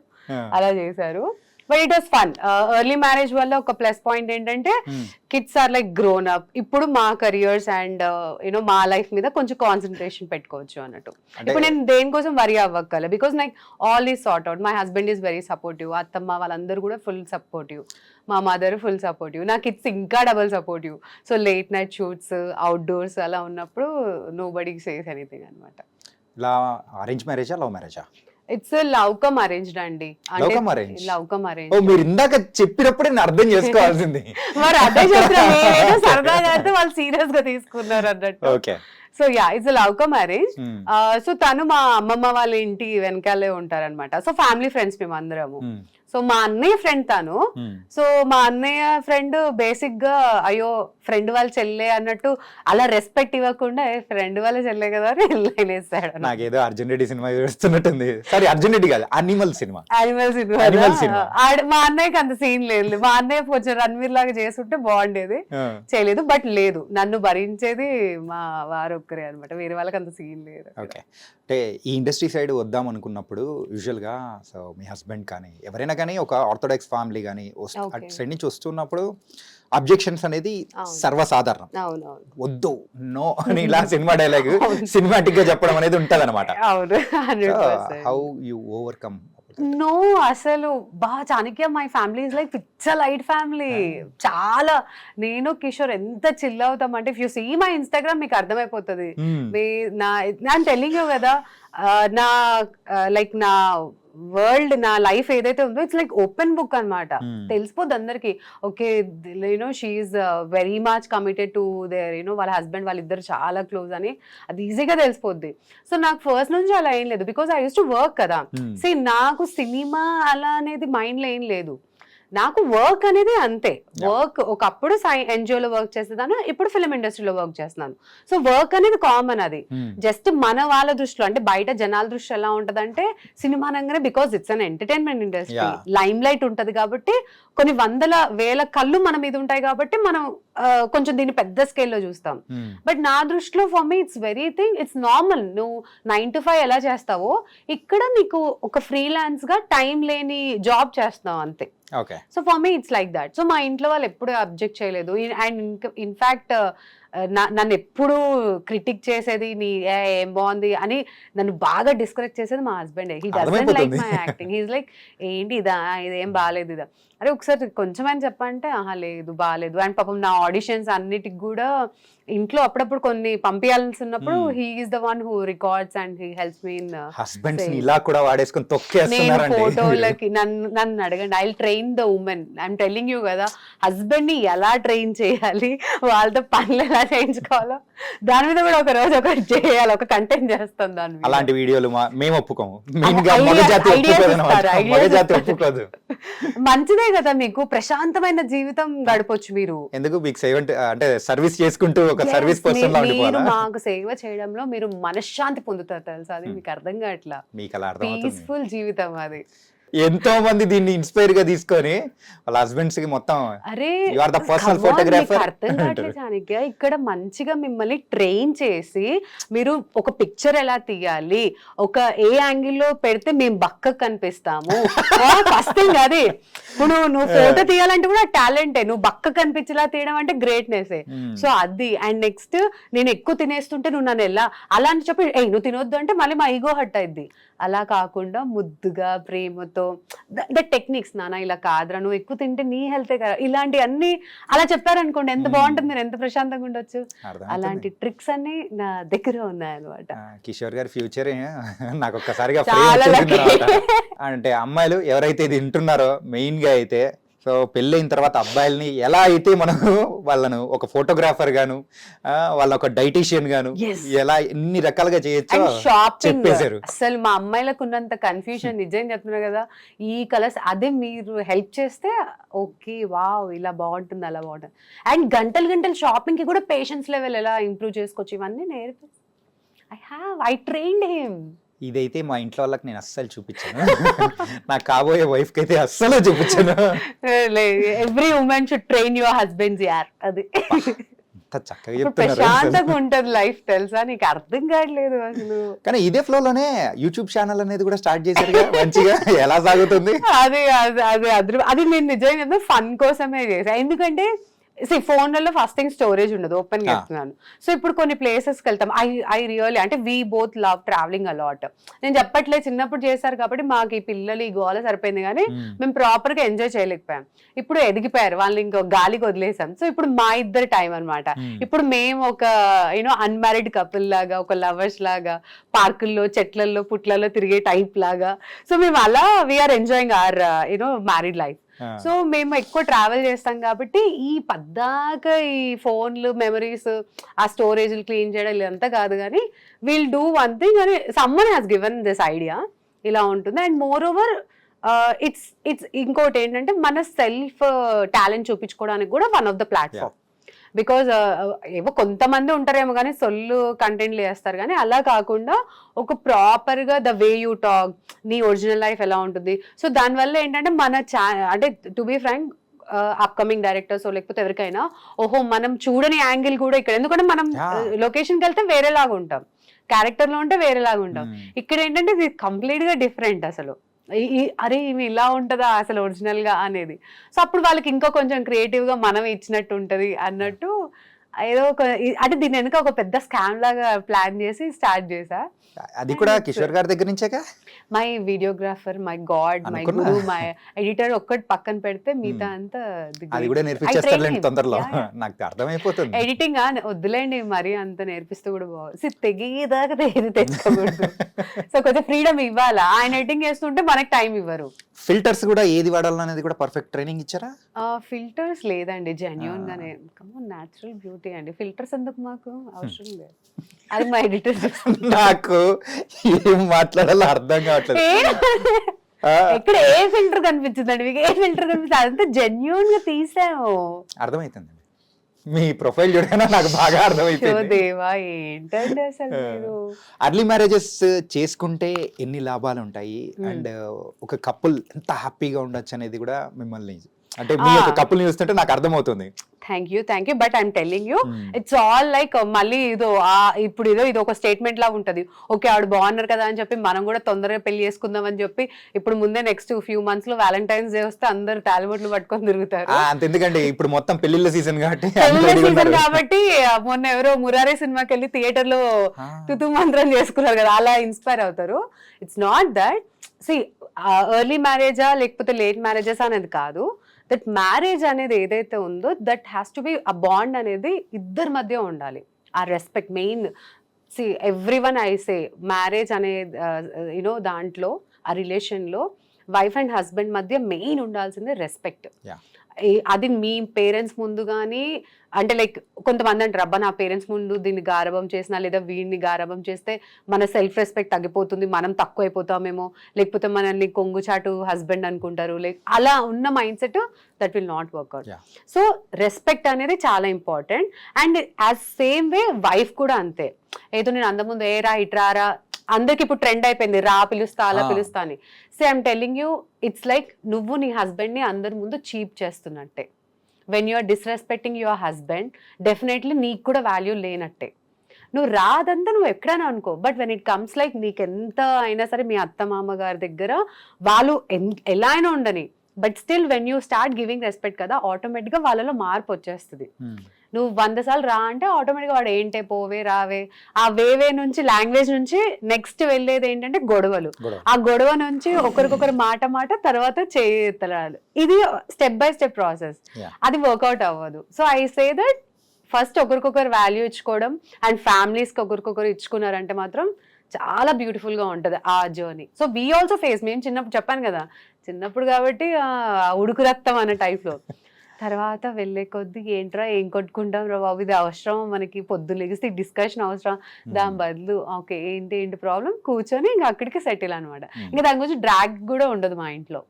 అలా చేశారు. But it was fun. Early marriage వల్ల ఒక ప్లస్ పాయింట్ ఏంటంటే kids are like grown up. ఇప్పుడు మా కెరియర్స్ అండ్ యూనో మా లైఫ్ మీద కొంచెం కాన్సన్ట్రేషన్ పెట్టుకోవచ్చు అన్నట్టు. ఇప్పుడు నేను దేనికోసం వరీ అవ్వక్కలే, because like all is sort out. My husband is very supportive, అత్తమ్మ వాళ్ళందరూ కూడా ఫుల్ సపోర్టివ్, మా మదర్ ఫుల్ సపోర్టివ్, నా కిడ్స్ ఇంకా double supportive. So late night shoots outdoors అలా ఉన్నప్పుడు నో బడీ సేస్ ఎనీథింగ్ అనమాట. ఇలా అరేంజ్ మ్యారేజా లవ్ మ్యారేజా? ఇట్స్ లవ్ కమ్ అరేంజ్డ్ అండి. Love come arrange. Love come arrange. Oh మీరు ఇందాక చెప్పినప్పుడే నేను అర్థం చేసుకోవాల్సింది. మరి అదే చెప్తున్నా, సరదాగా అయితే వాళ్ళు సీరియస్ గా తీసుకున్నారు అన్నట్టు. Okay. So yeah it's love come arrange. So తను మా అమ్మమ్మ వాళ్ళ ఇంటి వెనకాలే ఉంటారనమాట. సో ఫ్యామిలీ ఫ్రెండ్స్ మేము అందరము. సో మా అన్నయ్య ఫ్రెండ్ తను. సో మా అన్నయ్య ఫ్రెండ్ బేసిక్ గా అయ్యో ఫ్రెండ్ వాళ్ళ చెల్లె అన్నట్టు అలా రెస్పెక్ట్ ఇవ్వకుండా ఫ్రెండ్ వాళ్ళ చెల్లె కదా అని వేస్తాడు. నాకేదో అర్జున్ రెడ్డి సినిమా చూస్తున్నట్టుంది. సారీ అర్జున్ రెడ్డి కాదు, అనిమల్ సినిమా. మా అన్నయ్యకి అంత సీన్ లేదు. మా అన్నయ్య కొంచెం రణ్వీర్ లాగా చేస్తుంటే బాగుండేది, చేయలేదు. బట్ లేదు, నన్ను భరించేది మా వారు ఒక్కరే అనమాట, వేరే వాళ్ళకి అంత సీన్ లేదు. ఓకే. అంటే ఈ ఇండస్ట్రీ సైడ్ వద్దాం అనుకున్నప్పుడు యూజువల్గా సో మీ హస్బెండ్ కానీ ఎవరైనా కానీ ఒక ఆర్థోడాక్స్ ఫ్యామిలీ కానీ అటు సైడ్ నుంచి వస్తున్నప్పుడు అబ్జెక్షన్స్ అనేది సర్వసాధారణం. వద్దు నో అని ఇలా సినిమా డైలాగ్ సినిమాటిక్ గా చెప్పడం అనేది ఉంటది అనమాట. How you overcome? నో అసలు Chanakya my family is like పిచ్చ లైట్ ఫ్యామిలీ. చాలా నేను కిషోర్ ఎంత చిల్ అవుతాం అంటే, if you see my Instagram మీకు అర్థమైపోతుంది. నా టెల్లింగ్ యూ కదా, నా లైక్ నా వరల్డ్, నా లైఫ్ ఏదైతే ఉందో ఇట్స్ లైక్ ఓపెన్ బుక్ అనమాట. తెలిసిపోద్ది అందరికి. Okay you know she's very much committed to their you know వాళ్ళ హస్బెండ్, వాళ్ళిద్దరు చాలా క్లోజ్ అని అది ఈజీగా తెలిసిపోద్ది. సో నాకు ఫస్ట్ నుంచి అలా ఏం లేదు, because I used to work కదా. సీ నాకు సినిమా అలా అనేది మైండ్ లో ఏం లేదు, నాకు వర్క్ అనేది అంతే. వర్క్ ఒకప్పుడు ఎన్జిఓ లో వర్క్ చేసేదాను, ఇప్పుడు ఫిల్మ్ ఇండస్ట్రీలో వర్క్ చేస్తున్నాను. సో వర్క్ అనేది కామన్. అది జస్ట్ మన వాళ్ళ దృష్టిలో, అంటే బయట జనాల దృష్టి ఎలా ఉంటది అంటే సినిమా అనగానే, because it's an entertainment industry, lime light ఉంటది కాబట్టి కొన్ని వందల వేల కళ్ళు మన మీద ఉంటాయి కాబట్టి మనం కొంచెం దీన్ని పెద్ద స్కేల్లో చూస్తాం. బట్ నా దృష్టిలో for me it's very thing, it's normal. నువ్వు 9 to 5 ఎలా చేస్తావో ఇక్కడ నీకు ఒక ఫ్రీలాన్స్ గా టైం లేని జాబ్ చేస్తున్నావు అంతే. Okay. So for me it's like that. So మా ఇంట్లో వాళ్ళు ఎప్పుడు అబ్జెక్ట్ చేయలేదు. అండ్ ఇన్ఫాక్ట్ నన్ను ఎప్పుడు క్రిటిక్ చేసేది ఏం బాగుంది అని నన్ను బాగా డిస్కరేజ్ చేసేది మా husband. He doesn't like my acting. He's like ఏంటి ఇదేం బాగాలేదు ఇదా, అరే ఒకసారి కొంచెం అని చెప్పంటే ఆహా లేదు బాగాలేదు. అండ్ పాపం నా ఆడిషన్స్ అన్నిటికి కూడా ఇంట్లో అప్పుడప్పుడు కొన్ని పంపించాల్సి ఉన్నప్పుడు he is the one who records and he helps me in husbands ఇలా కూడా వాడేసుకొని నేను తొక్కేస్తున్నారండి. ఫోటోలకి నన్ను అడగండి. I train the women. I'm telling you కదా, హస్బెండ్ ని ఎలా ట్రైన్ చేయాలి, వాళ్ళతో పనులు ఎలా చేయించుకోవాలో దాని మీద కూడా ఒక రోజు ఒకటి చేయాలి, ఒక కంటెంట్ చేస్తాం దాని మీద. అలాంటి వీడియోలు మేము ఒప్పుకోము. మెయిన్ గా మగజాతి ఒప్పుకోదు. మంచిదే కదా, మీకు ప్రశాంతమైన జీవితం గడపొచ్చు. మీరు ఎందుకు మీకు సేవ అంటే సర్వీస్ చేసుకుంటూ ఒక సర్వీస్ పర్సన్ లా మీరు ఉండిపోవాలా? మాకు సేవ చేయడంలో మీరు మనశ్శాంతి పొందుతారు తెలుసా, అది మీకు అర్థం కావట్లా. మీకు అలా అర్థమవుతుంది. పీస్ఫుల్ జీవితం అది. ఎంతో మంది దీన్ని ఇన్స్పైర్ గా తీసుకొని వాళ్ళ హస్బెండ్స్ కి మొత్తం అరే you are the personal photographer అర్థం కావట్లేదు చాణక్య. ఇక్కడ మంచిగా మిమ్మల్ని ట్రైన్ చేసి మీరు ఒక పిక్చర్ ఎలా తీయాలి, ఒక ఏ యాంగిల్లో పెడితే మేము బక్కగా కనిపిస్తాము, ఫస్ట్ థింగ్ అది. ఇప్పుడు నువ్వు ఫోటో తీయాలంటే కూడా టాలెంటే, నువ్వు బక్క కనిపించేలా తీయడం అంటే గ్రేట్నెస్. సో అది. అండ్ నెక్స్ట్ నేను ఎక్కువ తినేస్తుంటే నువ్వు నన్ను ఎలా అలా అని చెప్పి నువ్వు తినొద్దు అంటే మళ్ళీ మా ఈగో హట్ అయింది. అలా కాకుండా ముద్దుగా ప్రేమతో ద టెక్నిక్స్, నాన్న ఇలా కాదురా, నువ్వు ఎక్కువ తింటే నీ హెల్తే కదా, ఇలాంటి అన్ని అలా చెప్పారనుకోండి ఎంత బాగుంటుంది, మీరు ఎంత ప్రశాంతంగా ఉండొచ్చు. అలాంటి ట్రిక్స్ అన్ని నా దగ్గర ఉన్నాయన్నమాట. కిషోర్ గారి ఫ్యూచర్ నాకు ఒక్కసారిగా చాలా అంటే అమ్మాయిలు ఎవరైతే ఇది వింటున్నారో మెయిన్ గా అయితే, సో పెళ్ళైన తర్వాత అబ్బాయిల్ని ఎలా అయితే మనం వాళ్ళను ఒక ఫోటోగ్రాఫర్ గాను వాళ్ళ ఒక డైటీషియన్ గాను ఎలా ఎన్ని రకాలుగా చేయొచ్చో చెప్పేశారు. అసలు మా అమ్మాయిలకు ఉన్నంత కన్ఫ్యూజన్ నిజం చెప్తున్నా కదా, ఈ కలర్స్ అదే మీరు హెల్ప్ చేస్తే ఓకే వావ్ ఇలా బాగుంటుంది అలా బాగుంటుంది. అండ్ గంటలు గంటలు షాపింగ్ కి కూడా పేషెన్స్ లెవెల్ ఎలా ఇంప్రూవ్ చేసుకోవచ్చు ఇవన్నీ ఐ ట్రైన్డ్ హిమ్. ఇదైతే మా ఇంట్లో వాళ్ళకి నేను అస్సలు చూపించాను, నాకు కాబోయే వైఫ్ కి అయితే అస్సలు చూపించాను. Every women should train your husbands యార్. అది చక్కగా చెప్తున్నారు. ప్రశాంతంగా ఉంటది లైఫ్ తెలుసా, నీకు అర్థం కావట్లేదు అసలు. కానీ ఇదే ఫ్లో లోనే యూట్యూబ్ ఛానల్ అనేది కూడా స్టార్ట్ చేశారు మంచిగా. ఎలా సాగుతుంది అది నేను నిజంగా ఫన్ కోసమే చేసా. ఎందుకంటే ఫోన్లలో ఫస్ట్ థింగ్ స్టోరేజ్ ఉండదు, ఓపెన్ చేస్తున్నాను. సో ఇప్పుడు కొన్ని ప్లేసెస్కి వెళ్తాం. ఐ రియల్లీ అంటే we both love travelling a lot. నేను చెప్పట్లేదు, చిన్నప్పుడు చేశారు కాబట్టి మాకు ఈ పిల్లలు ఈ గోల సరిపోయింది, కానీ మేము ప్రాపర్ గా ఎంజాయ్ చేయలేకపోయాం. ఇప్పుడు ఎదిగిపోయారు, వాళ్ళని ఇంకో గాలికి వదిలేసాం. సో ఇప్పుడు మా ఇద్దరు టైం అనమాట. ఇప్పుడు మేము ఒక అన్మ్యారీడ్ కపుల్ లాగా, ఒక లవర్స్ లాగా పార్కుల్లో చెట్లలో పుట్లలో తిరిగే టైప్ లాగా. సో మేము అలా we're enjoying our married life. So మేము ఎక్కువ ట్రావెల్ చేస్తాం కాబట్టి ఈ పద్దాక ఈ ఫోన్లు మెమరీస్ ఆ స్టోరేజ్ క్లీన్ చేయడం ఇదంతా కాదు, కానీ విల్ డూ వన్ థింగ్ అని someone has given this idea ఇలా ఉంటుంది. అండ్ మోర్ ఓవర్ ఇట్స్ ఇంకోటి ఏంటంటే మన సెల్ఫ్ టాలెంట్ చూపించుకోవడానికి కూడా one of the platform. Because ఏవో కొంతమంది ఉంటారేమో కానీ సొల్లు కంటెంట్లు చేస్తారు, కానీ అలా కాకుండా ఒక ప్రాపర్గా ద వే యూ టాక్, నీ ఒరిజినల్ లైఫ్ ఎలా ఉంటుంది. సో దానివల్ల ఏంటంటే మన అంటే to be frank upcoming directors లేకపోతే ఎవరికైనా ఓహో మనం చూడని యాంగిల్ కూడా ఇక్కడ, ఎందుకంటే మనం లొకేషన్కి వెళ్తే వేరేలాగా ఉంటాం, క్యారెక్టర్లో ఉంటే వేరేలాగా ఉంటాం. ఇక్కడ ఏంటంటే ఇది కంప్లీట్గా డిఫరెంట్ అసలు. అరే ఇవి ఇలా ఉంటుందా అసలు ఒరిజినల్ గా అనేది. సో అప్పుడు వాళ్ళకి ఇంకా కొంచెం క్రియేటివ్ గా మనం ఇచ్చినట్టు ఉంటది అన్నట్టు ఏదో ఒక అంటే దీని వెనుక ఒక పెద్ద స్కామ్ లాగా ప్లాన్ చేసి స్టార్ట్ చేసా. అది కూడా కిషోర్ గారి దగ్గర నుంచేగా. My videographer, my god, my guru, my editor ఒక్కటి పక్కన పెడితే మిగతా అంతా అది కూడా నేర్పించేస్తారులేండి తొందరలో, నాకు అర్థమైపోతుంది. ఎడిటింగ్ వద్దులేండి మరి అంత నేర్పిస్తూ కూడా బాగుంది, తెగేదాకా ఏది తెచ్చుకోకూడదు. సో కొంచెం ఫ్రీడమ్ ఇవ్వాలా, ఆయన ఎడిటింగ్ చేస్తుంటే మనకి టైం ఇవ్వరు. ఫిల్టర్స్ కూడా ఏది వాడాలనేది కూడా పర్ఫెక్ట్ ట్రైనింగ్ ఇచ్చారా? ఫిల్టర్స్ లేదండి, జెన్యూన్ గానే న్యాచురల్ బ్యూటీ అండి. ఫిల్టర్స్ ఎందుకు మాకు అవసరం లేదు, అది మా ఎడిటర్. నాకు ఏం మాట్లాడాలో అర్థం కావట్లేదు. ఎక్కడ ఏ ఫిల్టర్ కనిపించిందండి మీకు? ఏ ఫిల్టర్ కనిపిస్తుంది? అదంతా జెన్యూన్ గా తీసాము. అర్థమైతుంది మీ ప్రొఫైల్ చూడగానే నాకు బాగా అర్థమైపోయింది. దేవా ఏంటండి అసలు మీరు. అర్లీ మ్యారేజెస్ చేసుకుంటే ఎన్ని లాభాలు ఉంటాయి అండ్ ఒక కపుల్ ఎంత హ్యాపీగా ఉండొచ్చు అనేది కూడా మిమ్మల్ని అంటే మీ యొక్క కపుల్ చూస్తుంటే నాకు అర్థమవుతుంది. Thank you but I'm telling you it's all like మళ్ళీ ఇప్పుడు ఇది ఒక స్టేట్మెంట్ లా ఉంటది. ఓకే ఆవిడ బాగున్నారు కదా అని చెప్పి మనం కూడా తొందరగా పెళ్లి చేసుకుందాం అని చెప్పి ఇప్పుడు ముందే నెక్స్ట్ ఫ్యూ మంత్స్ లో వ్యాలంటైన్స్ డే వస్తే అందరు తాలిబొట్లు పట్టుకొని తిరుగుతారు. ఎందుకంటే ఇప్పుడు మొత్తం పెళ్లిళ్ళ సీజన్ కాబట్టి మొన్న ఎవరో మురారే సినిమాకి వెళ్ళి థియేటర్ లో తుతు మంత్రం చేసుకున్నారు కదా, అలా ఇన్స్పైర్ అవుతారు. ఇట్స్ నాట్ దట్ ఎర్లీ మ్యారేజా లేకపోతే లేట్ మ్యారేజెస్ అనేది కాదు. దట్ మ్యారేజ్ అనేది ఏదైతే ఉందో దట్ హ్యాస్ టు బి ఆ బాండ్ అనేది ఇద్దరి మధ్య ఉండాలి. ఆ respect main. See every one I say marriage అనే యూనో దాంట్లో ఆ రిలేషన్లో వైఫ్ అండ్ హస్బెండ్ మధ్య మెయిన్ ఉండాల్సిందే రెస్పెక్ట్. అది మీ పేరెంట్స్ ముందు కానీ అంటే లైక్ కొంతమంది అంటారు అబ్బా నా పేరెంట్స్ ముందు దీన్ని గారభం చేసినా లేదా వీడిని గారభం చేస్తే మన సెల్ఫ్ రెస్పెక్ట్ తగ్గిపోతుంది, మనం తక్కువ అయిపోతామేమో, లేకపోతే మనల్ని కొంగుచాటు హస్బెండ్ అనుకుంటారు, లైక్ అలా ఉన్న mind set that will not work out. So respect అనేది చాలా important. And as same way wife కూడా అంతే. ఏదో నేను అందముందు ఏ రా ఇట్రారా అందరికి ఇప్పుడు ట్రెండ్ అయిపోయింది రా పిలుస్తా అలా పిలుస్తా అని. So I'm telling you it's like నువ్వు నీ హస్బెండ్ ని అందరి ముందు చీప్ చేస్తున్నట్టే. When you're disrespecting your husband definitely నీకు కూడా వాల్యూ లేనట్టే. నువ్వు రాదంతా నువ్వు ఎక్కడైనా అనుకో, but when it comes like నీకు ఎంత అయినా సరే మీ అత్త మామ గారి దగ్గర వాళ్ళు ఎలా అయినా ఉండని, but still when you start giving respect కదా ఆటోమేటిక్గా వాళ్ళలో మార్పు వచ్చేస్తుంది. నువ్వు 100 సార్లు రా అంటే ఆటోమేటిక్గా వాడు ఏంటే పోవే రావే ఆ వేవే నుంచి లాంగ్వేజ్ నుంచి నెక్స్ట్ వెళ్ళేది ఏంటంటే గొడవలు. ఆ గొడవ నుంచి ఒకరికొకరు మాట తర్వాత చేయతలాలు. ఇది స్టెప్ బై స్టెప్ ప్రాసెస్. అది వర్కౌట్ అవ్వదు. So I say that first ఒకరికొకరు వాల్యూ ఇచ్చుకోవడం అండ్ ఫ్యామిలీస్కి ఒకరికొకరు ఇచ్చుకున్నారంటే మాత్రం చాలా బ్యూటిఫుల్ గా ఉంటది ఆ journey. So we also face, మేము చిన్నప్పుడు చెప్పాను కదా చిన్నప్పుడు కాబట్టి ఉడుకు రక్తం అనే టైప్ లో. తర్వాత వెళ్ళే కొద్ది ఏంట్రా ఏం కొట్టుకుంటాం రా బాబు, ఇది అవసరం మనకి, పొద్దు లెగిస్తే డిస్కషన్ అవసరం, దాని బదులు ఓకే ఏంటి ప్రాబ్లం కూర్చొని ఇంకా అక్కడికి సెటిల్ అనమాట. ఇంకా దాని గురించి డ్రాగ్ కూడా ఉండదు మా ఇంట్లో.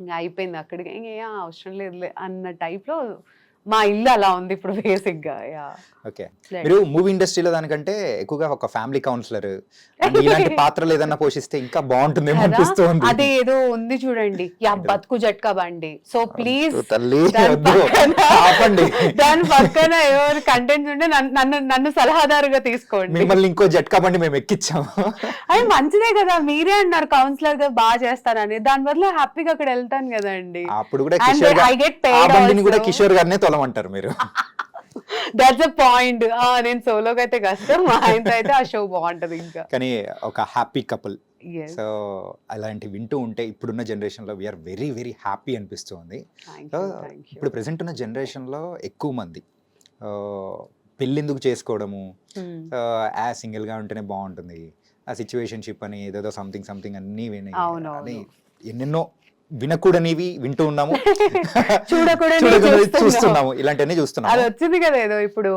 ఇంకా అయిపోయింది అక్కడికి, ఇంకా అవసరం లేదులే అన్న టైప్ లో మా ఇల్లు అలా ఉంది ఇప్పుడు బేసిక్ గా. ఓకే, మీరు మూవీ ఇండస్ట్రీలో దానికంటే ఎక్కువగా ఒక ఫ్యామిలీ కౌన్సిలర్ ఇలాంటి పాత్రలు ఏదన్నా పోషిస్తే ఇంకా బాగుంటుంది అనిపిస్తుంది. అదే ఏదో ఉంది చూడండి యా బతుకు జట్కా బండి. సో ప్లీజ్ దాని పక్కన ఎవరు కంటెంట్స్ ఉంటే నన్ను సలహాదారుగా తీసుకోండి. మిమ్మల్ని ఇంకో జట్కా బండి మేము ఎక్కించాము. అది మంచిదే కదా, మీరే అన్నారు కౌన్సిలర్ గా బాగా చేస్తానని, దాని బదులు హ్యాపీగా అక్కడ వెళ్తాను కదండి. అప్పుడు కూడా కిషోర్ గారినే తొలమంటారు మీరు. That's a point. నేను సోలోగా అయితే కష్టం, మా ఆయనతో అయితే ఆ షో బాగుంటది. ఇంకా కానీ ఒక హ్యాపీ కపుల్. సో అలాంటి వింటూ ఉంటే ఇప్పుడున్న జనరేషన్ లో వీఆర్ వెరీ వెరీ హ్యాపీ అనిపిస్తుంది. ఇప్పుడు ప్రెసెంట్ ఉన్న జనరేషన్ లో ఎక్కువ మంది పెళ్ళెందుకు చేసుకోవడము, సింగిల్ గా ఉంటేనే బాగుంటుంది, ఆ సిచ్యువేషన్షిప్ అని ఏదేదో సంథింగ్ అన్ని అని ఎన్నెన్నో వినకూడనివి వింటూ ఉన్నాము, చూస్తున్నాము, ఇలాంటివన్నీ చూస్తున్నాము. అది వచ్చింది కదా ఏదో ఇప్పుడు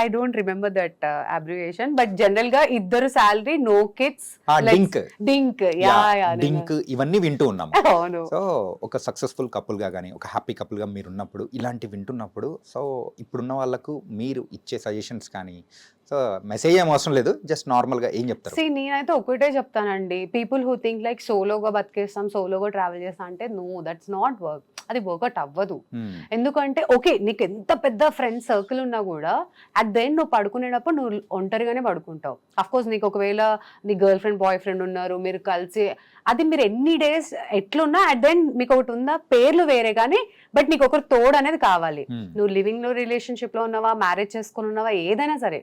I don't remember that abbreviation, but general గా ఇద్దరు సాలరీ నో కిడ్స్ డింక్ ఇవన్నీ వింటూ ఉన్నాము. సో ఒక సక్సెస్ఫుల్ కపుల్ గా కానీ ఒక హ్యాపీ కపుల్ గా మీరు ఉన్నప్పుడు ఇలాంటి వింటున్నప్పుడు సో ఇప్పుడున్న వాళ్ళకు మీరు ఇచ్చే సజెషన్స్ కానీ, సో మెసేజ్ ఏం అవసరం లేదు, జస్ట్ నార్మల్ గా ఏం చెప్తారు? నేనైతే ఒకటే చెప్తానండి, పీపుల్ హూ థింక్ లైక్ సోలోగా బతికేస్తాం, సోలోగా ట్రావెల్ చేస్తాం అంటే నో, దట్స్ నాట్ వర్క్. అది వర్కౌట్ అవ్వదు. ఎందుకంటే ఓకే నీకు ఎంత పెద్ద ఫ్రెండ్ సర్కిల్ ఉన్నా కూడా అట్ ద ఎండ్ నువ్వు పడుకునేటప్పుడు నువ్వు ఒంటరిగానే పడుకుంటావు. అఫ్ కోర్స్ నీకు ఒకవేళ నీ గర్ల్ ఫ్రెండ్ బాయ్ ఫ్రెండ్ ఉన్నారు, మీరు కలిసి అది మీరు ఎన్ని డేస్ ఎట్లున్నా అట్ ద ఎండ్ మీకు ఒకటి ఉందా, పేర్లు వేరే కానీ బట్ నీకు ఒకరు తోడు అనేది కావాలి. నువ్వు లివింగ్ లో రిలేషన్షిప్ లో ఉన్నావా, మ్యారేజ్ చేసుకుని ఉన్నావా, ఏదైనా సరే,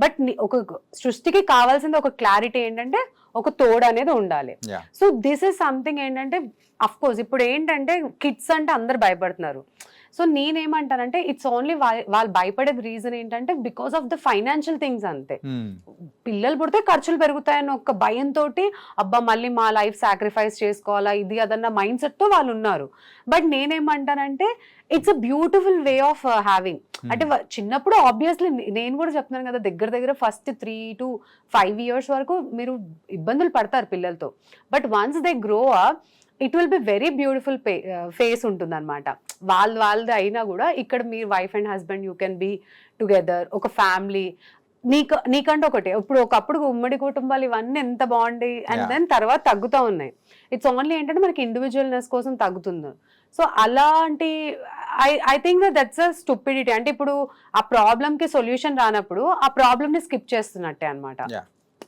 బట్ ఒక సృష్టికి కావాల్సింది ఒక క్లారిటీ ఏంటంటే ఒక తోడు అనేది ఉండాలి. సో దిస్ ఇస్ సంథింగ్ ఏంటంటే అఫ్ కోర్స్ ఇప్పుడు ఏంటంటే కిడ్స్ అంటే అందరు భయపడుతున్నారు. సో నేనేమంటానంటే ఇట్స్ ఓన్లీ వాళ్ళు భయపడేది రీజన్ ఏంటంటే because of the financial things అంతే. పిల్లలు పుడితే ఖర్చులు పెరుగుతాయని ఒక భయంతో అబ్బా మళ్ళీ మా లైఫ్ సాక్రిఫైస్ చేసుకోవాలా ఇది అదన్న మైండ్ సెట్ తో వాళ్ళు ఉన్నారు. బట్ నేనేమంటానంటే it's a beautiful way of having. అంటే చిన్నప్పుడు ఆబ్వియస్లీ నేను కూడా చెప్తున్నాను కదా, దగ్గర ఫస్ట్ 3 to 5 years వరకు మీరు ఇబ్బందులు పడతారు పిల్లలతో. But once they grow up it will be very beautiful phase ఉంటుంది అనమాట. వాళ్ళది అయినా కూడా ఇక్కడ మీరు wife and husband you can be together, ఒక ఫ్యామిలీ. నీకంటే ఒకటి ఇప్పుడు ఒకప్పుడు ఉమ్మడి కుటుంబాలు ఇవన్నీ ఎంత బాగుండి అండ్ దెన్ తర్వాత తగ్గుతూ ఉన్నాయి. ఇట్స్ ఓన్లీ ఏంటంటే మనకి ఇండివిజువల్నెస్ కోసం తగ్గుతుంది. సో అలాంటి I think that's a stupidity. అంటే ఇప్పుడు ఆ ప్రాబ్లమ్ కి సొల్యూషన్ రానప్పుడు ఆ ప్రాబ్లమ్ ని స్కిప్ చేస్తున్నట్టే అనమాట. Yeah.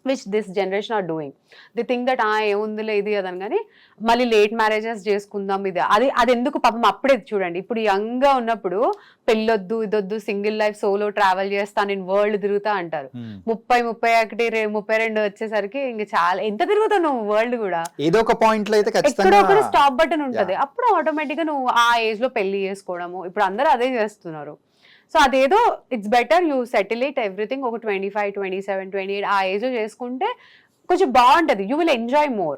Which this generation are doing. The think that ఏముందిలే ఇది అదని, కానీ మళ్ళీ లేట్ మ్యారేజెస్ చేసుకుందాం ఇది అది ఎందుకు పాపం అప్పుడే చూడండి. ఇప్పుడు యంగ్ గా ఉన్నప్పుడు పెళ్ళొద్దు ఇదొద్దు, సింగిల్ లైఫ్, సోలో ట్రావెల్ చేస్తా, నేను వరల్డ్ తిరుగుతా అంటారు. 30, 31, 32 వచ్చేసరికి ఇంక చాలా ఎంత తిరుగుతావు నువ్వు వరల్డ్ కూడా. ఏదో ఒక పాయింట్ లో అయితే ఎక్కడో ఒకటి స్టాప్ బటన్ ఉంటది. అప్పుడు ఆటోమేటిక్ గా నువ్వు ఆ ఏజ్ లో పెళ్లి చేసుకోవడము, ఇప్పుడు అందరూ అదే చేస్తున్నారు. సో అదేదో it's better you settle it everything ఒక 25, 27, 28 ఆ ఏజ్ చేసుకుంటే కొంచెం బాగుంటది. You will enjoy more.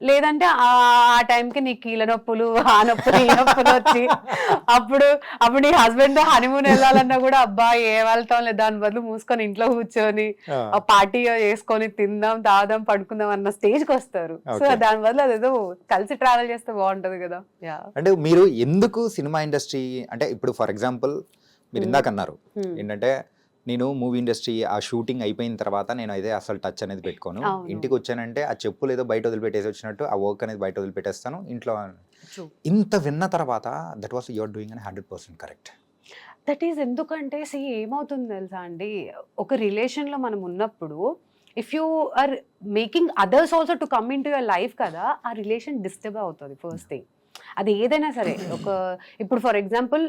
లేదంటే ఆ టైంకి నీ కీళ్ళ నొప్పులు, ఆ నొప్పులు, ఈ నొప్పులు వచ్చి అప్పుడు నీ హస్బెండ్ హనీమూన్ వెళ్ళాలన్నా కూడా అబ్బా ఏ వెళ్తాం లేదు, దాని బదులు మూసుకొని ఇంట్లో కూర్చొని పార్టీ చేసుకొని తిందాం, తాగుదాం, పడుకుందాం అన్న స్టేజ్ కి వస్తారు. సో దాని బదులు అదేదో కలిసి ట్రావెల్ చేస్తే బాగుంటది కదా. అంటే మీరు ఎందుకు సినిమా ఇండస్ట్రీ అంటే ఇప్పుడు ఫర్ ఎగ్జాంపుల్ మీరు ఇందాక అన్నారు ఏంటంటే నేను మూవీ ఇండస్ట్రీ ఆ షూటింగ్ అయిపోయిన తర్వాత నేను అయితే అసలు టచ్ అనేది పెట్టుకోను, ఇంటికి వచ్చానంటే ఆ చెప్పులు ఏదో బయట వదిలిపెట్టేసి వచ్చినట్టు ఆ వర్క్ అనేది బయట వదిలిపెట్టేస్తాను ఇంట్లో. ఇంత విన్న తర్వాత దట్ వాస్ యువర్ డూయింగ్ అని 100% కరెక్ట్. దట్ ఈస్ ఎందుకంటే ఏమవుతుంది తెలుసా అండి, ఒక రిలేషన్ లో మనం ఉన్నప్పుడు if you are making others also to come in to your life కదా, ఆ రిలేషన్ డిస్టర్బ్ అవుతుంది ఫస్ట్ థింగ్. అది ఏదైనా సరే. ఇప్పుడు ఫర్ ఎగ్జాంపుల్